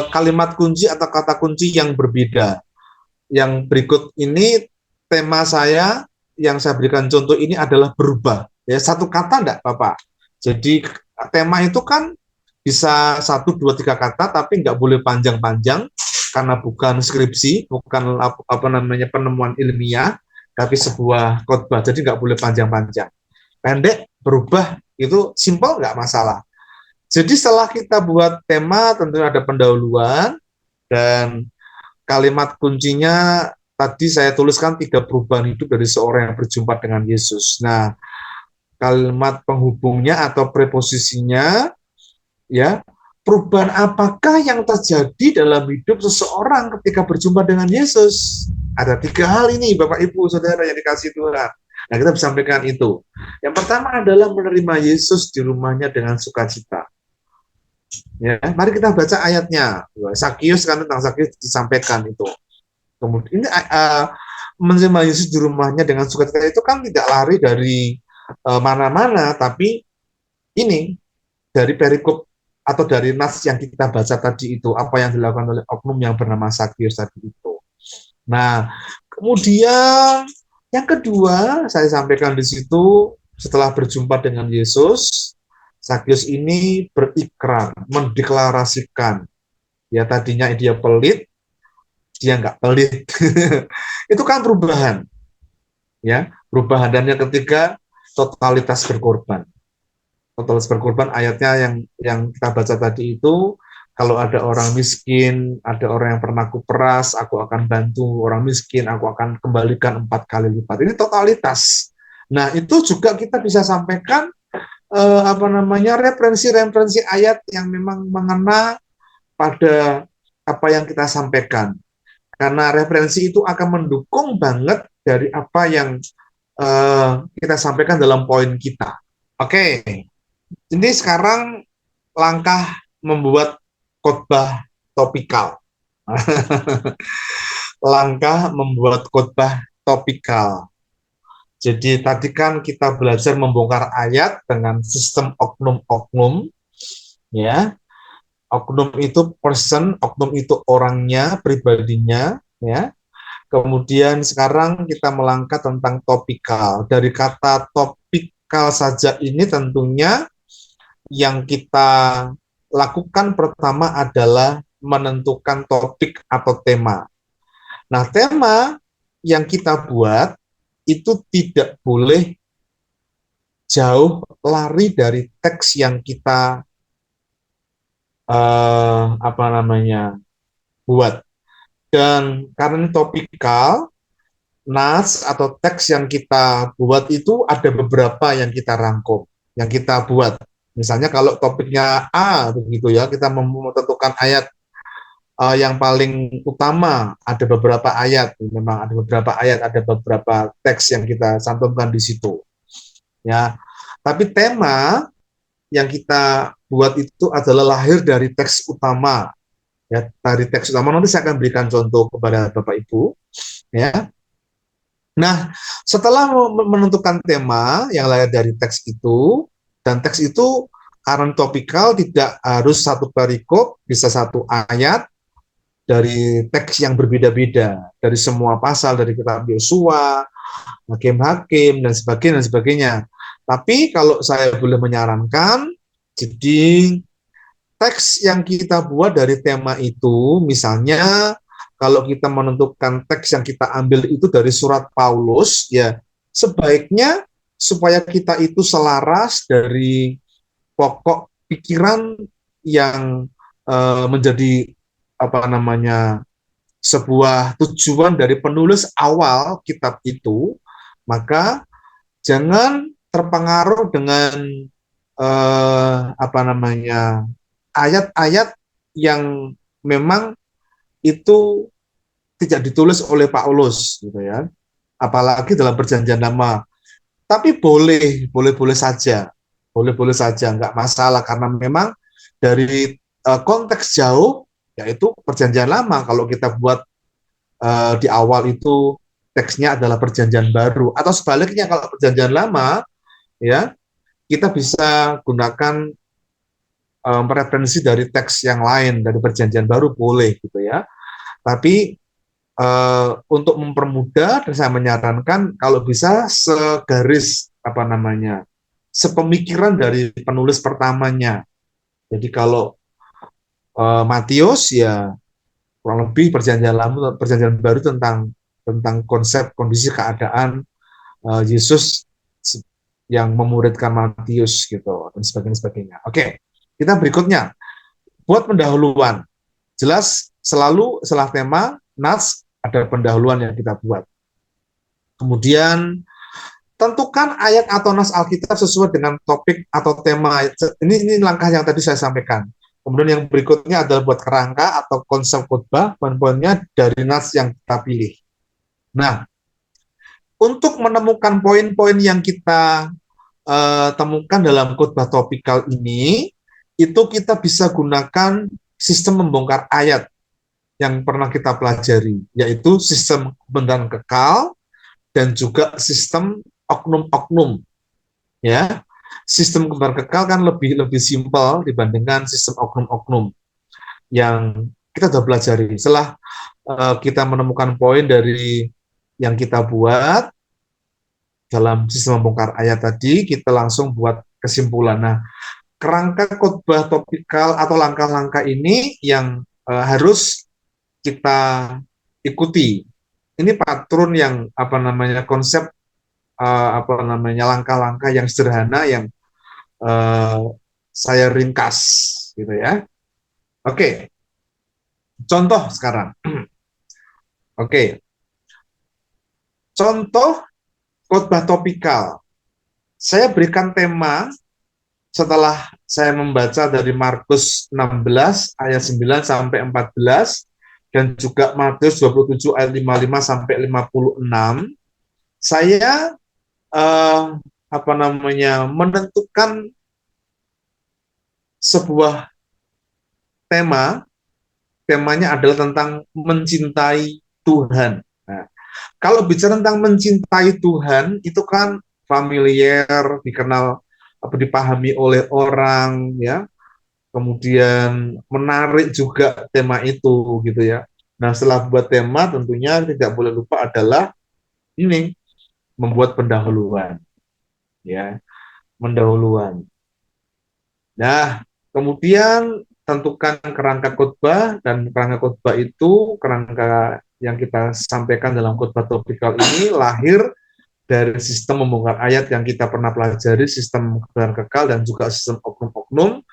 kalimat kunci atau kata kunci yang berbeda. Yang berikut ini tema saya yang saya berikan contoh ini adalah berubah. Ya, satu kata enggak, Bapak? Jadi tema itu kan bisa 1, 2, 3 kata, tapi nggak boleh panjang-panjang karena bukan skripsi, bukan apa namanya penemuan ilmiah, tapi sebuah khotbah. Jadi nggak boleh panjang-panjang. Pendek, berubah, itu simple, nggak masalah. Jadi setelah kita buat tema, tentunya ada pendahuluan, dan kalimat kuncinya tadi saya tuliskan 3 perubahan hidup dari seorang yang berjumpa dengan Yesus. Nah, kalimat penghubungnya atau preposisinya, ya, perubahan apakah yang terjadi dalam hidup seseorang ketika berjumpa dengan Yesus? Ada 3 hal ini, Bapak Ibu Saudara yang dikasih Tuhan. Nah, kita bisa sampaikan itu. Yang pertama adalah menerima Yesus di rumahnya dengan sukacita. Ya, mari kita baca ayatnya. Sakius kan, tentang Sakius disampaikan itu. Kemudian ini menerima Yesus di rumahnya dengan sukacita itu kan tidak lari dari mana-mana, tapi ini dari perikop atau dari nas yang kita baca tadi itu, apa yang dilakukan oleh oknum yang bernama Sakius tadi itu. Nah, kemudian yang kedua saya sampaikan di situ, setelah berjumpa dengan Yesus, Sakius ini berikrar, mendeklarasikan, ya tadinya dia pelit, dia nggak pelit. Itu kan perubahan, ya, perubahan. Dan yang ketiga, totalitas berkorban. Totalitas berkorban ayatnya yang kita baca tadi itu, Kalau ada orang miskin, ada orang yang pernah kuperas, aku akan bantu orang miskin, aku akan kembalikan 4 kali lipat. Ini totalitas. Nah, itu juga kita bisa sampaikan referensi-referensi ayat yang memang mengena pada apa yang kita sampaikan. Karena referensi itu akan mendukung banget dari apa yang kita sampaikan dalam poin kita. Oke, ini sekarang langkah membuat khotbah topikal. Langkah membuat khotbah topikal. Jadi tadi kan kita belajar membongkar ayat dengan sistem oknum-oknum, ya. Oknum itu person, oknum itu orangnya, pribadinya, ya. Kemudian sekarang kita melangkah tentang topikal. Dari kata topikal saja ini tentunya yang kita lakukan pertama adalah menentukan topik atau tema. Nah, tema yang kita buat itu tidak boleh jauh lari dari teks yang kita buat. Dan karena ini topikal, nas atau teks yang kita buat itu ada beberapa yang kita rangkum, yang kita buat. Misalnya kalau topiknya A begitu ya, kita menentukan ayat yang paling utama, ada beberapa ayat, memang ada beberapa ayat, ada beberapa teks yang kita cantumkan di situ. Ya, tapi tema yang kita buat itu adalah lahir dari teks utama. Ya, dari teks utama nanti saya akan berikan contoh kepada Bapak Ibu. Ya, nah, setelah menentukan tema yang lahir dari teks itu, dan teks itu karena topikal tidak harus satu perikop, bisa satu ayat dari teks yang berbeda-beda, dari semua pasal, dari kitab Yosua, Hakim-Hakim, dan sebagainya. Tapi kalau saya boleh menyarankan, jadi teks yang kita buat dari tema itu, misalnya kalau kita menentukan teks yang kita ambil itu dari surat Paulus, ya sebaiknya supaya kita itu selaras dari pokok pikiran yang menjadi sebuah tujuan dari penulis awal kitab itu, maka jangan terpengaruh dengan ayat-ayat yang memang itu tidak ditulis oleh Paulus gitu ya, apalagi dalam perjanjian lama. Tapi boleh saja, nggak masalah karena memang dari konteks jauh yaitu perjanjian lama. Kalau kita buat di awal itu teksnya adalah perjanjian baru atau sebaliknya kalau perjanjian lama ya kita bisa gunakan referensi dari teks yang lain dari perjanjian baru boleh gitu ya. Tapi untuk mempermudah dan saya menyarankan kalau bisa segaris sepemikiran dari penulis pertamanya. Jadi kalau Matius ya kurang lebih perjanjian lama perjanjian baru tentang konsep kondisi keadaan Yesus yang memuridkan Matius gitu dan sebagainya. Oke, kita berikutnya buat pendahuluan. Jelas selalu setelah tema nas ada pendahuluan yang kita buat. Kemudian tentukan ayat atau nas Alkitab sesuai dengan topik atau tema. Ini langkah yang tadi saya sampaikan. Kemudian yang berikutnya adalah buat kerangka atau konsep khotbah, poin-poinnya dari nas yang kita pilih. Nah, untuk menemukan poin-poin yang kita temukan dalam khotbah topikal ini, itu kita bisa gunakan sistem membongkar ayat yang pernah kita pelajari, yaitu sistem kebenaran kekal dan juga sistem oknum-oknum. Ya, sistem kebenaran kekal kan lebih simpel dibandingkan sistem oknum-oknum yang kita sudah pelajari. Setelah kita menemukan poin dari yang kita buat dalam sistem membongkar ayat tadi, kita langsung buat kesimpulan. Nah, kerangka khotbah topikal atau langkah-langkah ini yang harus kita ikuti. Ini patron yang konsep langkah-langkah yang sederhana yang saya ringkas gitu ya. Oke, contoh sekarang. Oke, contoh khotbah topikal. Saya berikan tema setelah saya membaca dari Markus 16 ayat 9 sampai 14 dan juga Matius 27 ayat 55 sampai 56. Saya menentukan sebuah tema. Temanya adalah tentang mencintai Tuhan. Nah, kalau bicara tentang mencintai Tuhan, itu kan familiar, dikenal, dipahami oleh orang, ya. Kemudian menarik juga tema itu, gitu ya. Nah, setelah buat tema, tentunya tidak boleh lupa adalah ini, membuat pendahuluan, ya, pendahuluan. Nah, kemudian tentukan kerangka khotbah, dan kerangka khotbah itu, kerangka yang kita sampaikan dalam khotbah topikal ini lahir dari sistem membongkar ayat yang kita pernah pelajari, sistem kebenaran kekal dan juga sistem oknum-oknum,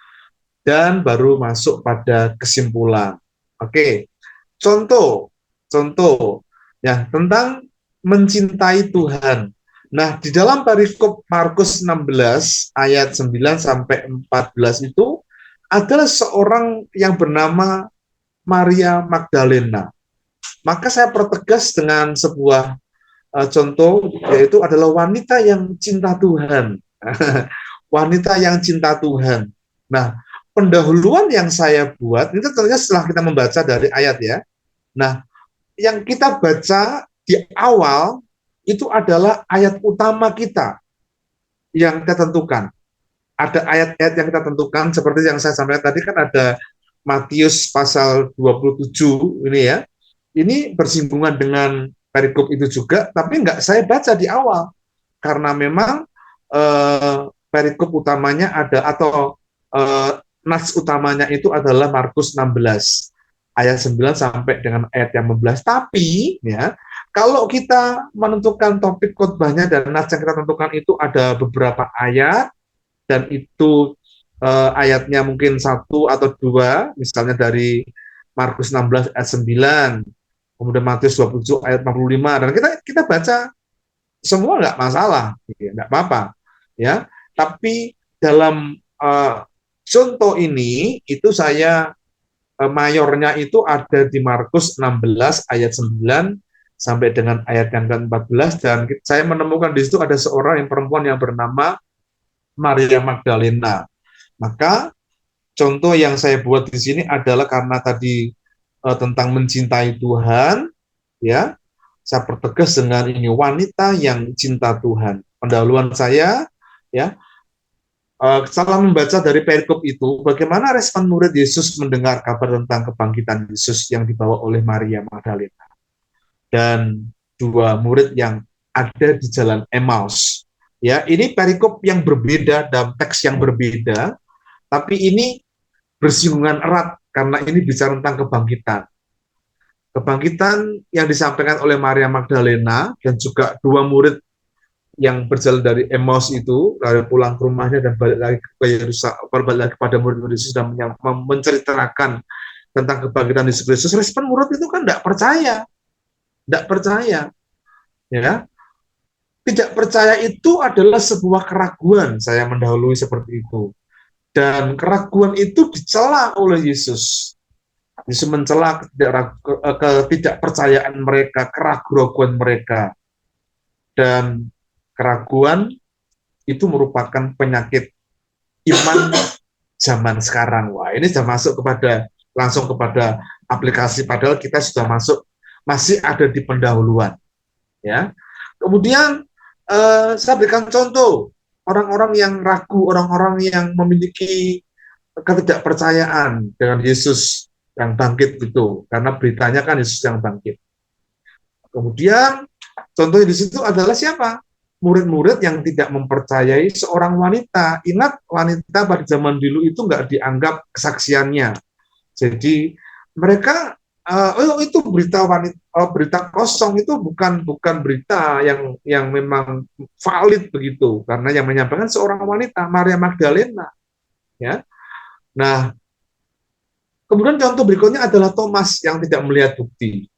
dan baru masuk pada kesimpulan. Oke, contoh, contoh, ya, tentang mencintai Tuhan. Nah, di dalam perikop Markus 16 ayat 9 sampai 14 itu adalah seorang yang bernama Maria Magdalena. Maka saya pertegas dengan sebuah contoh, yaitu adalah wanita yang cinta Tuhan. Wanita yang cinta Tuhan. Nah, pendahuluan yang saya buat, itu tentunya setelah kita membaca dari ayat, ya. Nah, yang kita baca di awal itu adalah ayat utama kita yang kita tentukan. Ada ayat-ayat yang kita tentukan, seperti yang saya sampaikan tadi, kan ada Matius pasal 27 ini, ya. Ini bersinggungan dengan perikop itu juga, tapi nggak saya baca di awal. Karena memang perikop utamanya ada, atau nas utamanya itu adalah Markus 16 ayat 9 sampai dengan ayat yang 15. Tapi, ya, kalau kita menentukan topik khotbahnya dan nas yang kita tentukan itu ada beberapa ayat, dan itu ayatnya mungkin satu atau dua, misalnya dari Markus 16 ayat 9, kemudian Matius 27 ayat 45, dan kita baca semua, nggak masalah, nggak apa-apa, ya. Tapi dalam contoh ini itu saya mayornya itu ada di Markus 16 ayat 9 sampai dengan ayat yang ke-14, dan saya menemukan di situ ada seorang yang perempuan yang bernama Maria Magdalena. Maka contoh yang saya buat di sini adalah karena tadi tentang mencintai Tuhan, ya. Saya pertegas dengan ini, wanita yang cinta Tuhan. Pendahuluan saya, ya, setelah membaca dari perikop itu, bagaimana respon murid Yesus mendengar kabar tentang kebangkitan Yesus yang dibawa oleh Maria Magdalena dan dua murid yang ada di jalan Emmaus. Ya, ini perikop yang berbeda dalam teks yang berbeda, tapi ini bersinggungan erat karena ini bicara tentang kebangkitan. Kebangkitan yang disampaikan oleh Maria Magdalena dan juga dua murid yang berjalan dari Emmaus itu, lalu pulang ke rumahnya dan balik lagi ke Yerusalem, balik lagi kepada murid-murid Yesus dan menceritakan tentang kebangkitan Yesus Kristus. Respon murid itu kan tidak percaya, ya. Tidak percaya itu adalah sebuah keraguan, saya mendahului seperti itu. Dan keraguan itu dicela oleh Yesus. Yesus mencela ketidakpercayaan mereka, keraguan mereka. Dan keraguan itu merupakan penyakit iman zaman sekarang. Wah, ini sudah masuk langsung kepada aplikasi, padahal kita sudah masih ada di pendahuluan, ya. Kemudian saya berikan contoh orang-orang yang ragu, orang-orang yang memiliki ketidakpercayaan dengan Yesus yang bangkit itu, karena beritanya kan Yesus yang bangkit. Kemudian contoh di situ adalah siapa? Murid-murid yang tidak mempercayai seorang wanita. Ingat, wanita pada zaman dulu itu nggak dianggap kesaksiannya. Jadi mereka itu berita wanita, berita kosong, itu bukan berita yang memang valid begitu, karena yang menyampaikan seorang wanita, Maria Magdalena, ya. Nah, Kemudian contoh berikutnya adalah Thomas yang tidak melihat bukti.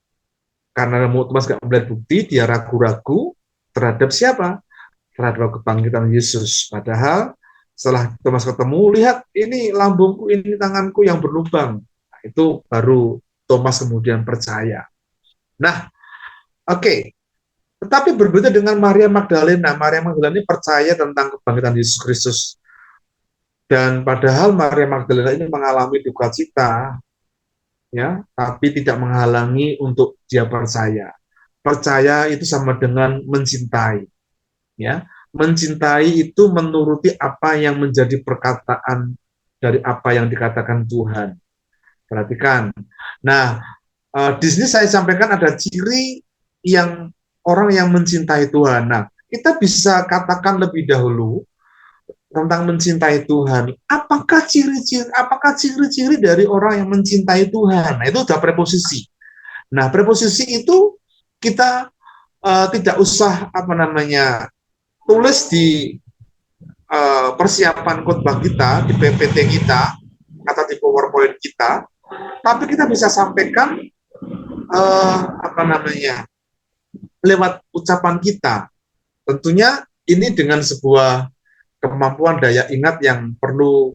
Karena Thomas tidak melihat bukti, dia ragu-ragu terhadap siapa? Terhadap kebangkitan Yesus. Padahal setelah Thomas ketemu, lihat ini lambungku, ini tanganku yang berlubang. Nah, itu baru Thomas kemudian percaya. Nah, oke. Okay. Tetapi berbeda dengan Maria Magdalena. Maria Magdalena ini percaya tentang kebangkitan Yesus Kristus. Dan padahal Maria Magdalena ini mengalami duka cita, ya, tapi tidak menghalangi untuk dia percaya. Percaya itu sama dengan mencintai, ya. Mencintai itu menuruti apa yang menjadi perkataan dari apa yang dikatakan Tuhan. Perhatikan. Nah, di sini saya sampaikan ada ciri yang orang yang mencintai Tuhan. Nah, kita bisa katakan lebih dahulu tentang mencintai Tuhan. Apakah ciri-ciri dari orang yang mencintai Tuhan? Nah, itu sudah preposisi. Nah, preposisi itu kita tidak usah tulis di persiapan khotbah kita, di PPT kita, atau di PowerPoint kita, tapi kita bisa sampaikan lewat ucapan kita. Tentunya ini dengan sebuah kemampuan daya ingat yang perlu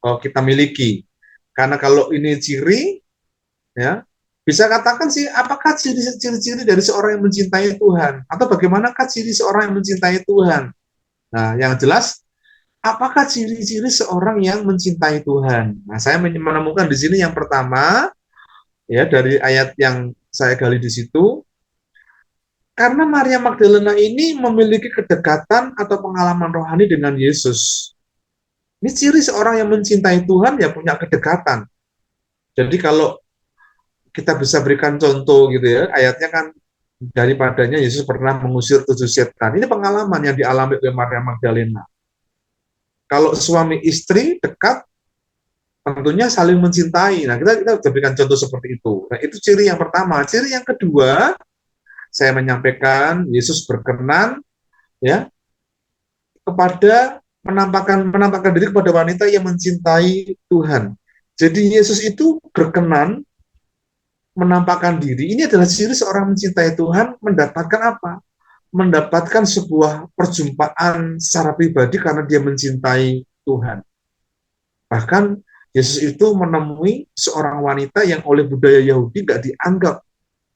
kita miliki. Karena kalau ini ciri, ya, bisa katakan sih, apakah ciri-ciri dari seorang yang mencintai Tuhan? Atau bagaimanakah ciri seorang yang mencintai Tuhan? Nah, yang jelas, apakah ciri-ciri seorang yang mencintai Tuhan? Nah, saya menemukan di sini yang pertama, ya, dari ayat yang saya gali di situ, karena Maria Magdalena ini memiliki kedekatan atau pengalaman rohani dengan Yesus. Ini ciri seorang yang mencintai Tuhan, ya punya kedekatan. Jadi kalau kita bisa berikan contoh gitu ya, ayatnya kan daripadanya Yesus pernah mengusir 7 setan. Ini pengalaman yang dialami oleh Maria Magdalena. Kalau suami istri dekat, tentunya saling mencintai. Nah, kita berikan contoh seperti itu. Nah, itu ciri yang pertama. Ciri yang kedua, saya menyampaikan Yesus berkenan, ya, kepada menampakkan diri kepada wanita yang mencintai Tuhan. Jadi Yesus itu berkenan menampakkan diri. Ini adalah ciri seorang mencintai Tuhan, mendapatkan apa? Mendapatkan sebuah perjumpaan secara pribadi karena dia mencintai Tuhan. Bahkan Yesus itu menemui seorang wanita yang oleh budaya Yahudi tidak dianggap.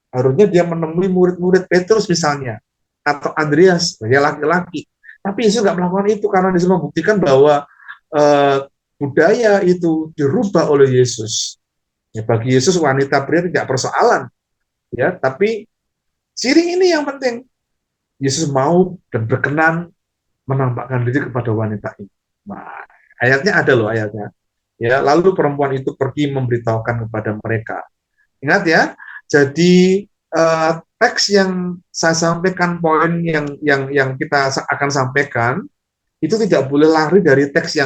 Harusnya dia menemui murid-murid Petrus misalnya, atau Andreas, dia laki-laki. Tapi Yesus nggak melakukan itu karena Yesus membuktikan bahwa budaya itu dirubah oleh Yesus. Ya, bagi Yesus wanita pria tidak persoalan, ya. Tapi ciri ini yang penting. Yesus mau dan berkenan menampakkan diri kepada wanita ini. Nah, ayatnya ada loh ayatnya. Ya, lalu perempuan itu pergi memberitahukan kepada mereka. Ingat ya, jadi teks yang saya sampaikan, poin yang kita akan sampaikan itu tidak boleh lari dari teks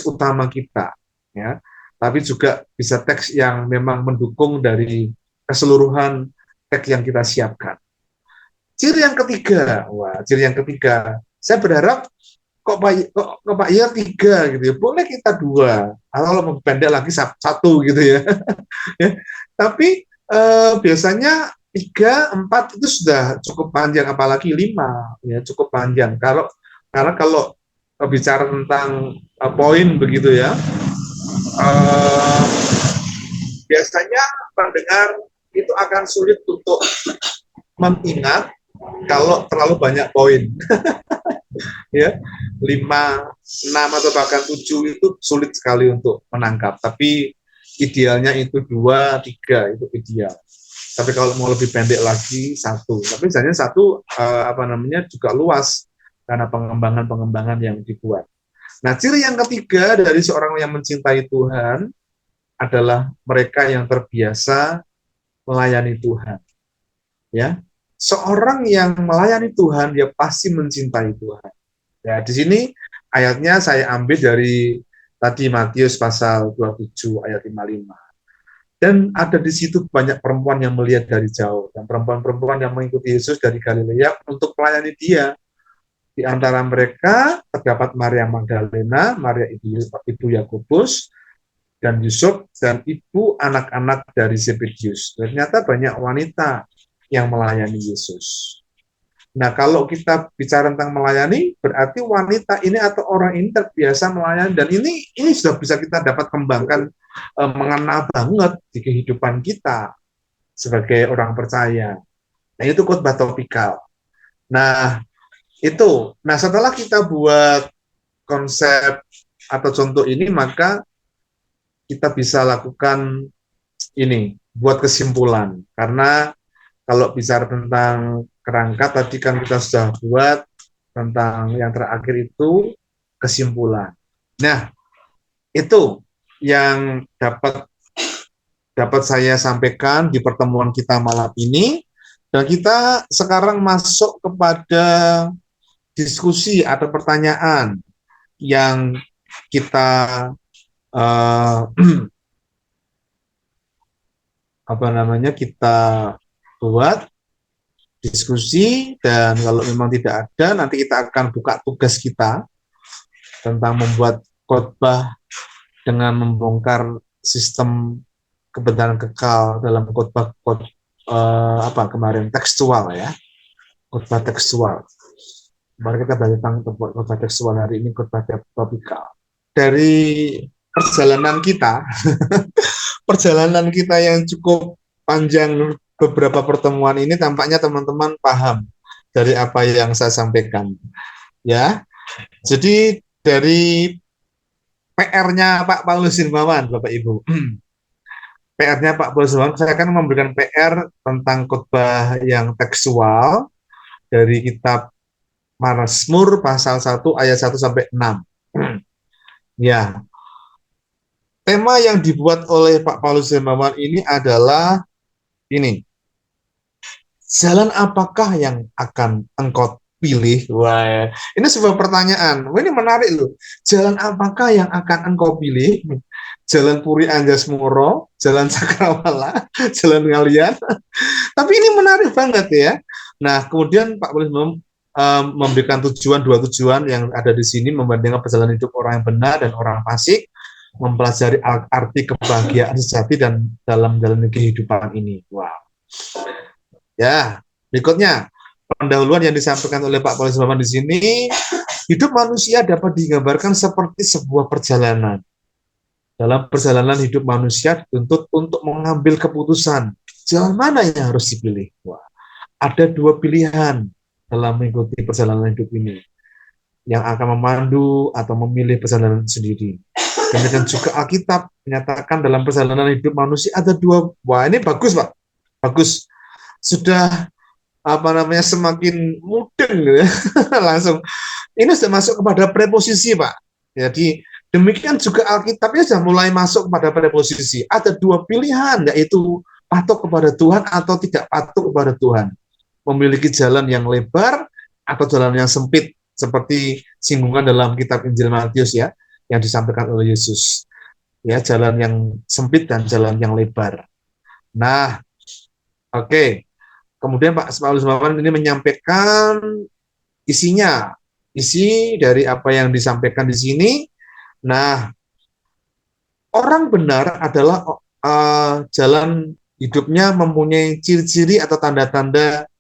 utama kita, ya. Tapi juga bisa teks yang memang mendukung dari keseluruhan teks yang kita siapkan. Ciri yang ketiga, ciri yang ketiga, saya berharap kok Pak Iya tiga gitu ya, boleh kita dua, kalau pendek lagi satu gitu ya. Tapi biasanya 3, 4 itu sudah cukup panjang, apalagi 5 ya cukup panjang. Karena kalau bicara tentang poin begitu ya, uh, biasanya pendengar itu akan sulit untuk mengingat kalau terlalu banyak poin. Ya, 5, 6 atau bahkan 7 itu sulit sekali untuk menangkap. Tapi idealnya itu 2, 3 itu ideal. Tapi kalau mau lebih pendek lagi 1. Tapi misalnya 1 juga luas karena pengembangan yang dibuat. Nah, ciri yang ketiga dari seorang yang mencintai Tuhan adalah mereka yang terbiasa melayani Tuhan. Ya, seorang yang melayani Tuhan dia pasti mencintai Tuhan. Ya, di sini ayatnya saya ambil dari tadi Matius pasal 27 ayat 55. Dan ada di situ banyak perempuan yang melihat dari jauh, dan perempuan-perempuan yang mengikuti Yesus dari Galilea untuk melayani dia. Di antara mereka terdapat Maria Magdalena, Maria ibu Yakobus, dan Yusuf dan ibu anak-anak dari Zebedius. Ternyata banyak wanita yang melayani Yesus. Nah, kalau kita bicara tentang melayani, berarti wanita ini atau orang ini terbiasa melayani, dan ini sudah bisa kita dapat kembangkan, mengena banget di kehidupan kita sebagai orang percaya. Nah, itu khotbah topikal. Nah, itu. Nah, setelah kita buat konsep atau contoh ini, maka kita bisa lakukan ini, buat kesimpulan. Karena kalau bicara tentang kerangka, tadi kan kita sudah buat tentang yang terakhir itu kesimpulan. Nah, itu yang dapat saya sampaikan di pertemuan kita malam ini. Dan kita sekarang masuk kepada diskusi atau pertanyaan yang kita uh, kita buat diskusi, dan kalau memang tidak ada, nanti kita akan buka tugas kita tentang membuat khotbah dengan membongkar sistem kebenaran kekal dalam khotbah kemarin tekstual ya, khotbah tekstual. Mari kita belajar tentang khotbah tekstual, hari ini khotbah topikal. Dari perjalanan kita, perjalanan kita yang cukup panjang beberapa pertemuan ini, tampaknya teman-teman paham dari apa yang saya sampaikan. Ya, jadi dari PR-nya Pak Paulus Sirmawan, Bapak Ibu. PR-nya Pak Paulus Sirmawan, saya akan memberikan PR tentang khotbah yang tekstual dari kitab Mazmur pasal 1 ayat 1 sampai 6. Ya. Tema yang dibuat oleh Pak Paulus Sirmawan ini adalah ini. Jalan apakah yang akan engkau pilih? Wah, ini sebuah pertanyaan. Wah, ini menarik loh. Jalan apakah yang akan engkau pilih? Jalan Puri Anjasmoro, Jalan Cakrawala, Jalan Ngalian. Tapi ini menarik banget ya. Nah, kemudian Pak Paulus memberikan dua tujuan yang ada di sini, membandingkan perjalanan hidup orang yang benar dan orang fasik, mempelajari arti kebahagiaan sejati dan dalam menjalani kehidupan ini. Wow. Ya, berikutnya pendahuluan yang disampaikan oleh Pak Paulus Sirmawan di sini, hidup manusia dapat digambarkan seperti sebuah perjalanan. Dalam perjalanan hidup manusia dituntut untuk mengambil keputusan jalan mana yang harus dipilih. Wah, ada dua pilihan dalam mengikuti perjalanan hidup ini, yang akan memandu atau memilih perjalanan sendiri. Demikian juga Alkitab menyatakan dalam perjalanan hidup manusia ada dua. Wah, ini bagus Pak, bagus. Sudah semakin mudeng ya. Langsung ini sudah masuk kepada preposisi Pak. Jadi demikian juga Alkitabnya sudah mulai masuk kepada preposisi. Ada dua pilihan, yaitu patuh kepada Tuhan atau tidak patuh kepada Tuhan. Memiliki jalan yang lebar atau jalan yang sempit, seperti singgungan dalam kitab Injil Matius ya, yang disampaikan oleh Yesus. Ya, jalan yang sempit dan jalan yang lebar. Nah, oke. Kemudian Pak Paulus Sirmawan ini menyampaikan isinya, isi dari apa yang disampaikan di sini. Nah, orang benar adalah jalan hidupnya mempunyai ciri-ciri atau tanda-tanda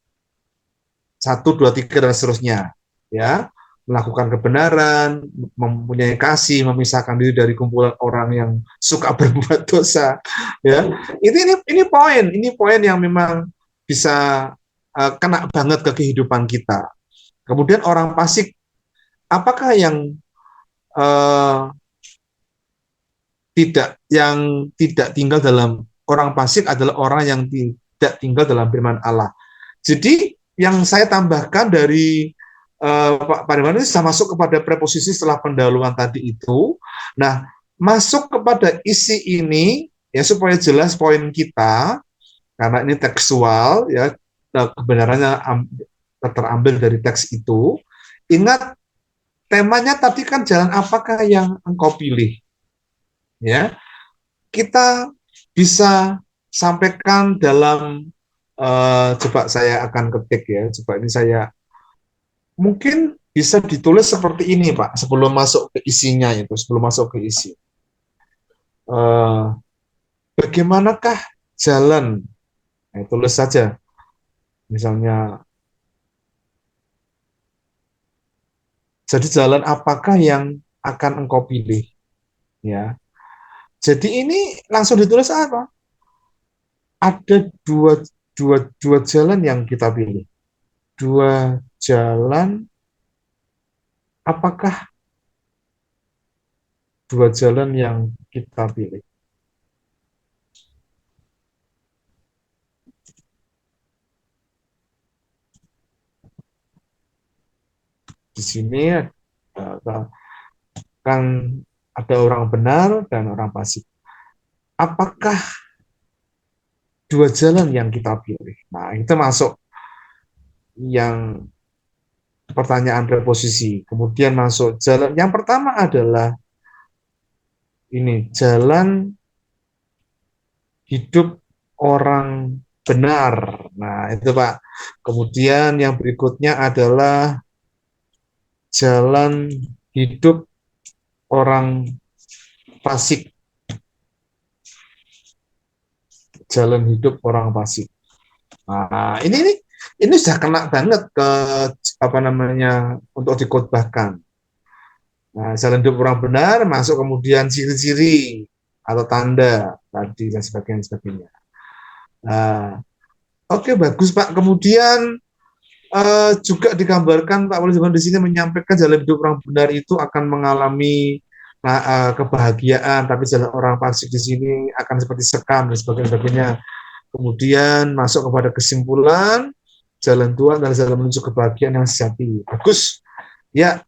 1, 2, 3 dan seterusnya, ya, melakukan kebenaran, mempunyai kasih, memisahkan diri dari kumpulan orang yang suka berbuat dosa, ya. Ini poin yang memang bisa kena banget ke kehidupan kita. Kemudian orang fasik, apakah yang tidak tinggal dalam, orang fasik adalah orang yang tidak tinggal dalam firman Allah. Jadi yang saya tambahkan dari Pak Pariwan ini sudah masuk kepada preposisi setelah pendahuluan tadi itu. Nah, masuk kepada isi ini ya, supaya jelas poin kita, karena ini tekstual ya, kebenarannya terambil dari teks itu. Ingat temanya tadi kan, jalan apakah yang engkau pilih? Ya, kita bisa sampaikan dalam coba saya akan ketik ya, coba ini saya mungkin bisa ditulis seperti ini Pak, sebelum masuk ke isinya itu, sebelum masuk ke isi. Eh, bagaimanakah jalan? Nah, tulis saja. Misalnya, jadi jalan apakah yang akan engkau pilih? Ya. Jadi ini langsung ditulis apa? Ada dua jalan yang kita pilih. Dua jalan, apakah dua jalan yang kita pilih? Di sini kan ada orang benar dan orang fasik. Apakah dua jalan yang kita pilih? Nah, itu masuk yang pertanyaan preposisi. Kemudian masuk jalan. Yang pertama adalah ini, jalan hidup orang benar. Nah, itu Pak. Kemudian yang berikutnya adalah jalan hidup orang fasik. Jalan hidup orang fasik. Nah, ini sudah kena banget ke apa namanya untuk dikhotbahkan. Nah, jalan hidup orang benar masuk kemudian ciri-ciri atau tanda tadi dan sebagainya. Nah, oke, bagus Pak. Kemudian juga digambarkan Pak Wali di sini menyampaikan jalan hidup orang benar itu akan mengalami kebahagiaan, tapi jalan orang fasik di sini akan seperti sekam dan sebagainya. Kemudian masuk kepada kesimpulan jalan Tuhan adalah jalan menuju kebahagiaan yang sejati. Bagus. Ya,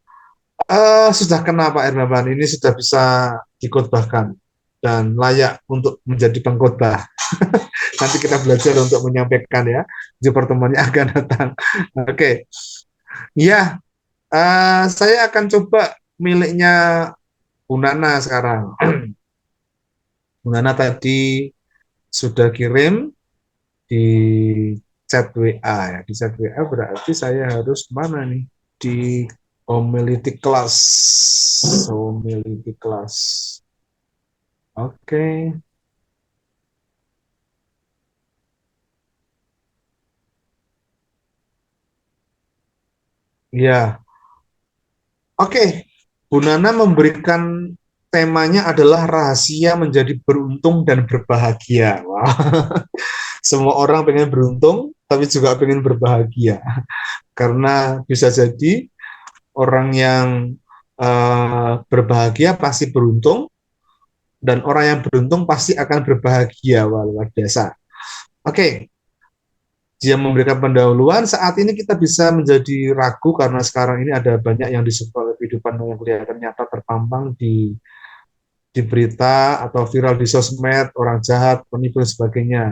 sudah kena Pak Hermawan, ini sudah bisa dikhotbahkan dan layak untuk menjadi pengkhotbah. Nanti kita belajar untuk menyampaikan ya di pertemuan yang akan datang. Oke, ya, saya akan coba miliknya Bu Nana sekarang. Bu Nana tadi sudah kirim di chat WA ya. Di chat WA berarti saya harus mana nih? Di homility class. Homility class. Oke. Ya. Oke. Bu Nana memberikan temanya adalah rahasia menjadi beruntung dan berbahagia. Wah. Semua orang pengen beruntung, tapi juga pengen berbahagia. Karena bisa jadi orang yang berbahagia pasti beruntung, dan orang yang beruntung pasti akan berbahagia. Wah, luar biasa. Oke, dia memberikan pendahuluan. Saat ini kita bisa menjadi ragu karena sekarang ini ada banyak yang disebut oleh kehidupan yang kelihatan nyata terpampang di berita atau viral di sosmed, orang jahat, penipu dan sebagainya.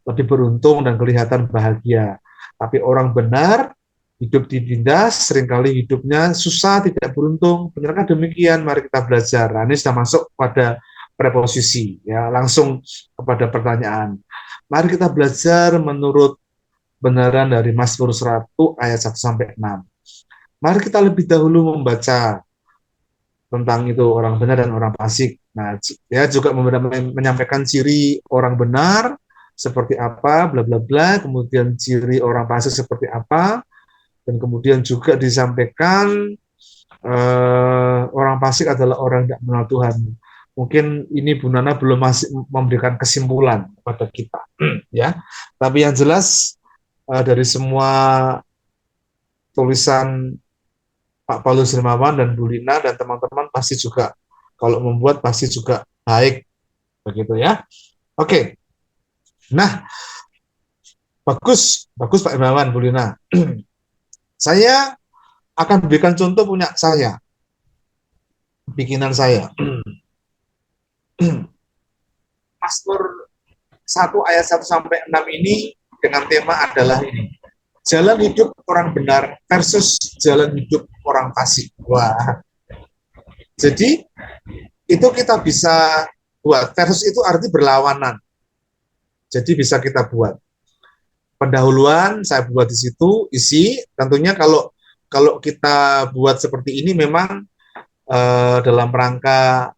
Lebih beruntung dan kelihatan bahagia. Tapi orang benar, hidup ditindas, seringkali hidupnya susah, tidak beruntung. Benarkah demikian? Mari kita belajar. Nah, ini sudah masuk pada preposisi, ya, langsung kepada pertanyaan. Mari kita belajar menurut benaran dari Mazmur 100 ayat 1 sampai 6. Mari kita lebih dahulu membaca tentang itu orang benar dan orang fasik. Nah, ya juga menyampaikan ciri orang benar seperti apa, bla bla bla, kemudian ciri orang fasik seperti apa, dan kemudian juga disampaikan orang fasik adalah orang yang tidak mengenal Tuhan. Mungkin ini Bu Nana belum masih memberikan kesimpulan kepada kita, ya. Tapi yang jelas dari semua tulisan Pak Paulus Hermawan dan Bu Lina dan teman-teman pasti juga kalau membuat pasti juga baik begitu ya. Oke. Nah, bagus, bagus Pak Hermawan, Bu Lina. Saya akan berikan contoh punya saya, bikinan saya. Mazmur 1 ayat 1 sampai 6 ini dengan tema adalah ini. Jalan hidup orang benar versus jalan hidup orang fasik. Wah. Jadi itu kita bisa buat. Versus itu arti berlawanan. Jadi bisa kita buat. Pendahuluan saya buat di situ, isi. Tentunya kalau kita buat seperti ini memang dalam rangka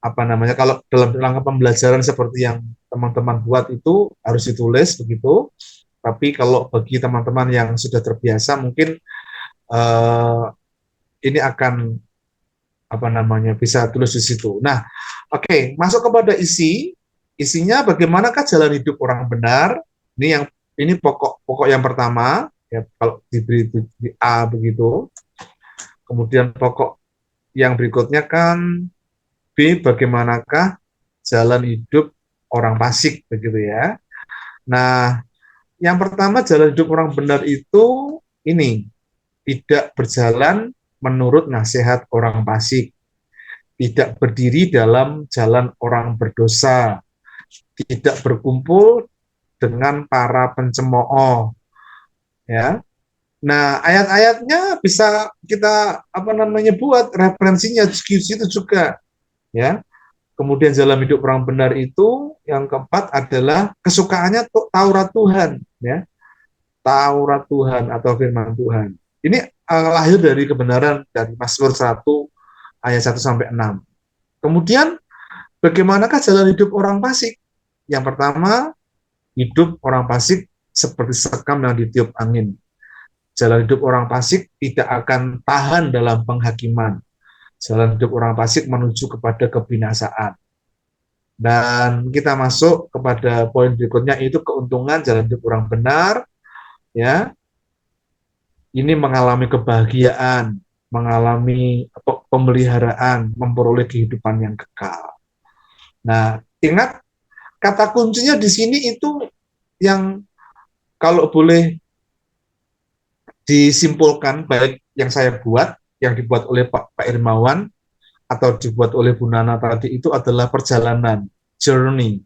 apa namanya, kalau dalam rangka pembelajaran seperti yang teman-teman buat itu harus ditulis begitu. Tapi kalau bagi teman-teman yang sudah terbiasa mungkin eh, ini akan apa namanya bisa tulis di situ. Nah, oke, masuk kepada isinya bagaimanakah jalan hidup orang benar? Ini pokok yang pertama ya, kalau diberi di A begitu. Kemudian pokok yang berikutnya kan B, bagaimanakah jalan hidup orang fasik begitu ya. Nah, yang pertama jalan hidup orang benar itu ini tidak berjalan menurut nasihat orang fasik, tidak berdiri dalam jalan orang berdosa, tidak berkumpul dengan para pencemooh, ya. Nah, ayat-ayatnya bisa kita apa namanya buat referensinya di situ juga, ya. Kemudian jalan hidup orang benar itu yang keempat adalah kesukaannya Taurat Tuhan, ya. Taurat Tuhan atau firman Tuhan. Ini lahir dari kebenaran dari Mazmur 1 ayat 1 sampai 6. Kemudian bagaimanakah jalan hidup orang fasik? Yang pertama, hidup orang fasik seperti sekam yang ditiup angin. Jalan hidup orang fasik tidak akan tahan dalam penghakiman. Jalan hidup orang fasik menuju kepada kebinasaan. Dan kita masuk kepada poin berikutnya, itu keuntungan jalan hidup orang benar, ya. Ini mengalami kebahagiaan, mengalami pemeliharaan, memperoleh kehidupan yang kekal. Nah, ingat kata kuncinya di sini itu yang kalau boleh disimpulkan, baik yang saya buat, yang dibuat oleh Pak Irmawan, atau dibuat oleh Bu Nana tadi, itu adalah perjalanan, journey,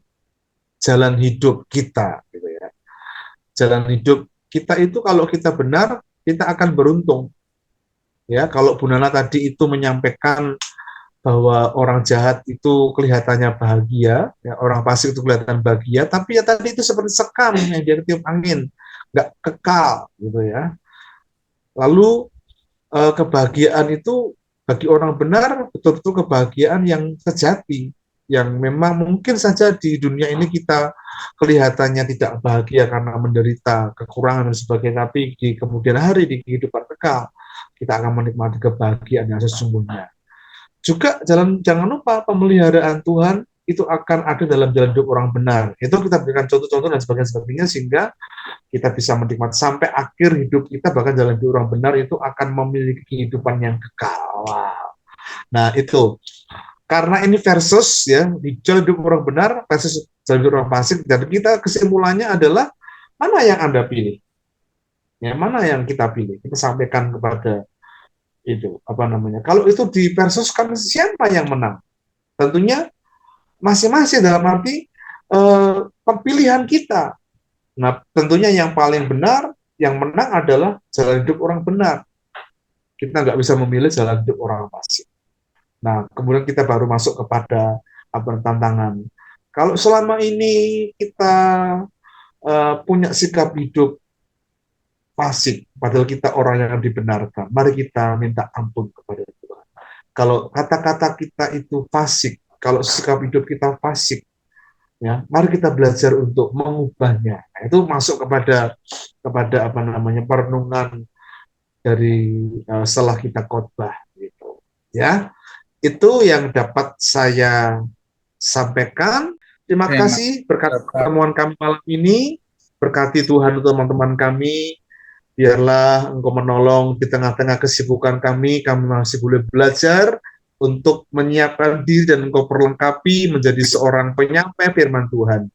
jalan hidup kita, gitu ya. Jalan hidup kita itu kalau kita benar, kita akan beruntung. Ya, kalau Bu Nana tadi itu menyampaikan bahwa orang jahat itu kelihatannya bahagia, ya, orang fasik itu kelihatan bahagia, tapi ya tadi itu seperti sekam yang dia tiup angin, nggak kekal, gitu ya. Lalu kebahagiaan itu bagi orang benar betul-betul kebahagiaan yang sejati, yang memang mungkin saja di dunia ini kita kelihatannya tidak bahagia karena menderita kekurangan dan sebagainya, tapi di kemudian hari di kehidupan kekal kita akan menikmati kebahagiaan yang sesungguhnya. Juga jangan lupa pemeliharaan Tuhan itu akan ada dalam jalan hidup orang benar. Itu kita berikan contoh-contoh dan sebagainya sehingga kita bisa menikmati sampai akhir hidup kita, bahkan jalan hidup orang benar itu akan memiliki kehidupan yang kekal. Wow. Nah, itu karena ini versus ya, di jalan hidup orang benar versus jalan hidup orang fasik, dan kita kesimpulannya adalah mana yang Anda pilih? Ya, mana yang kita pilih? Kita sampaikan kepada itu apa namanya? Kalau itu di versus kan siapa yang menang? Tentunya masing-masing dalam arti pilihan kita. Nah, tentunya yang paling benar, yang menang adalah jalan hidup orang benar. Kita nggak bisa memilih jalan hidup orang fasik. Nah, kemudian kita baru masuk kepada apa tantangan. Kalau selama ini kita punya sikap hidup fasik, padahal kita orang yang dibenarkan, mari kita minta ampun kepada Tuhan. Kalau kata-kata kita itu fasik, kalau sikap hidup kita fasik, ya, mari kita belajar untuk mengubahnya. Nah, itu masuk kepada apa namanya perenungan dari setelah kita khotbah gitu. Ya, itu yang dapat saya sampaikan. Terima kasih berkat pertemuan kami malam ini. Berkati Tuhan untuk teman-teman kami. Biarlah Engkau menolong di tengah-tengah kesibukan kami masih boleh belajar untuk menyiapkan diri dan Engkau perlengkapi menjadi seorang penyampai firman Tuhan.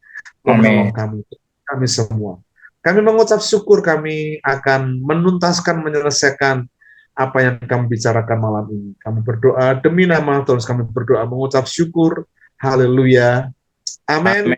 Menolong kami semua. Kami mengucap syukur, kami akan menuntaskan, menyelesaikan apa yang kami bicarakan malam ini. Kami berdoa demi nama Tuhan, kami berdoa mengucap syukur. Haleluya. Amin.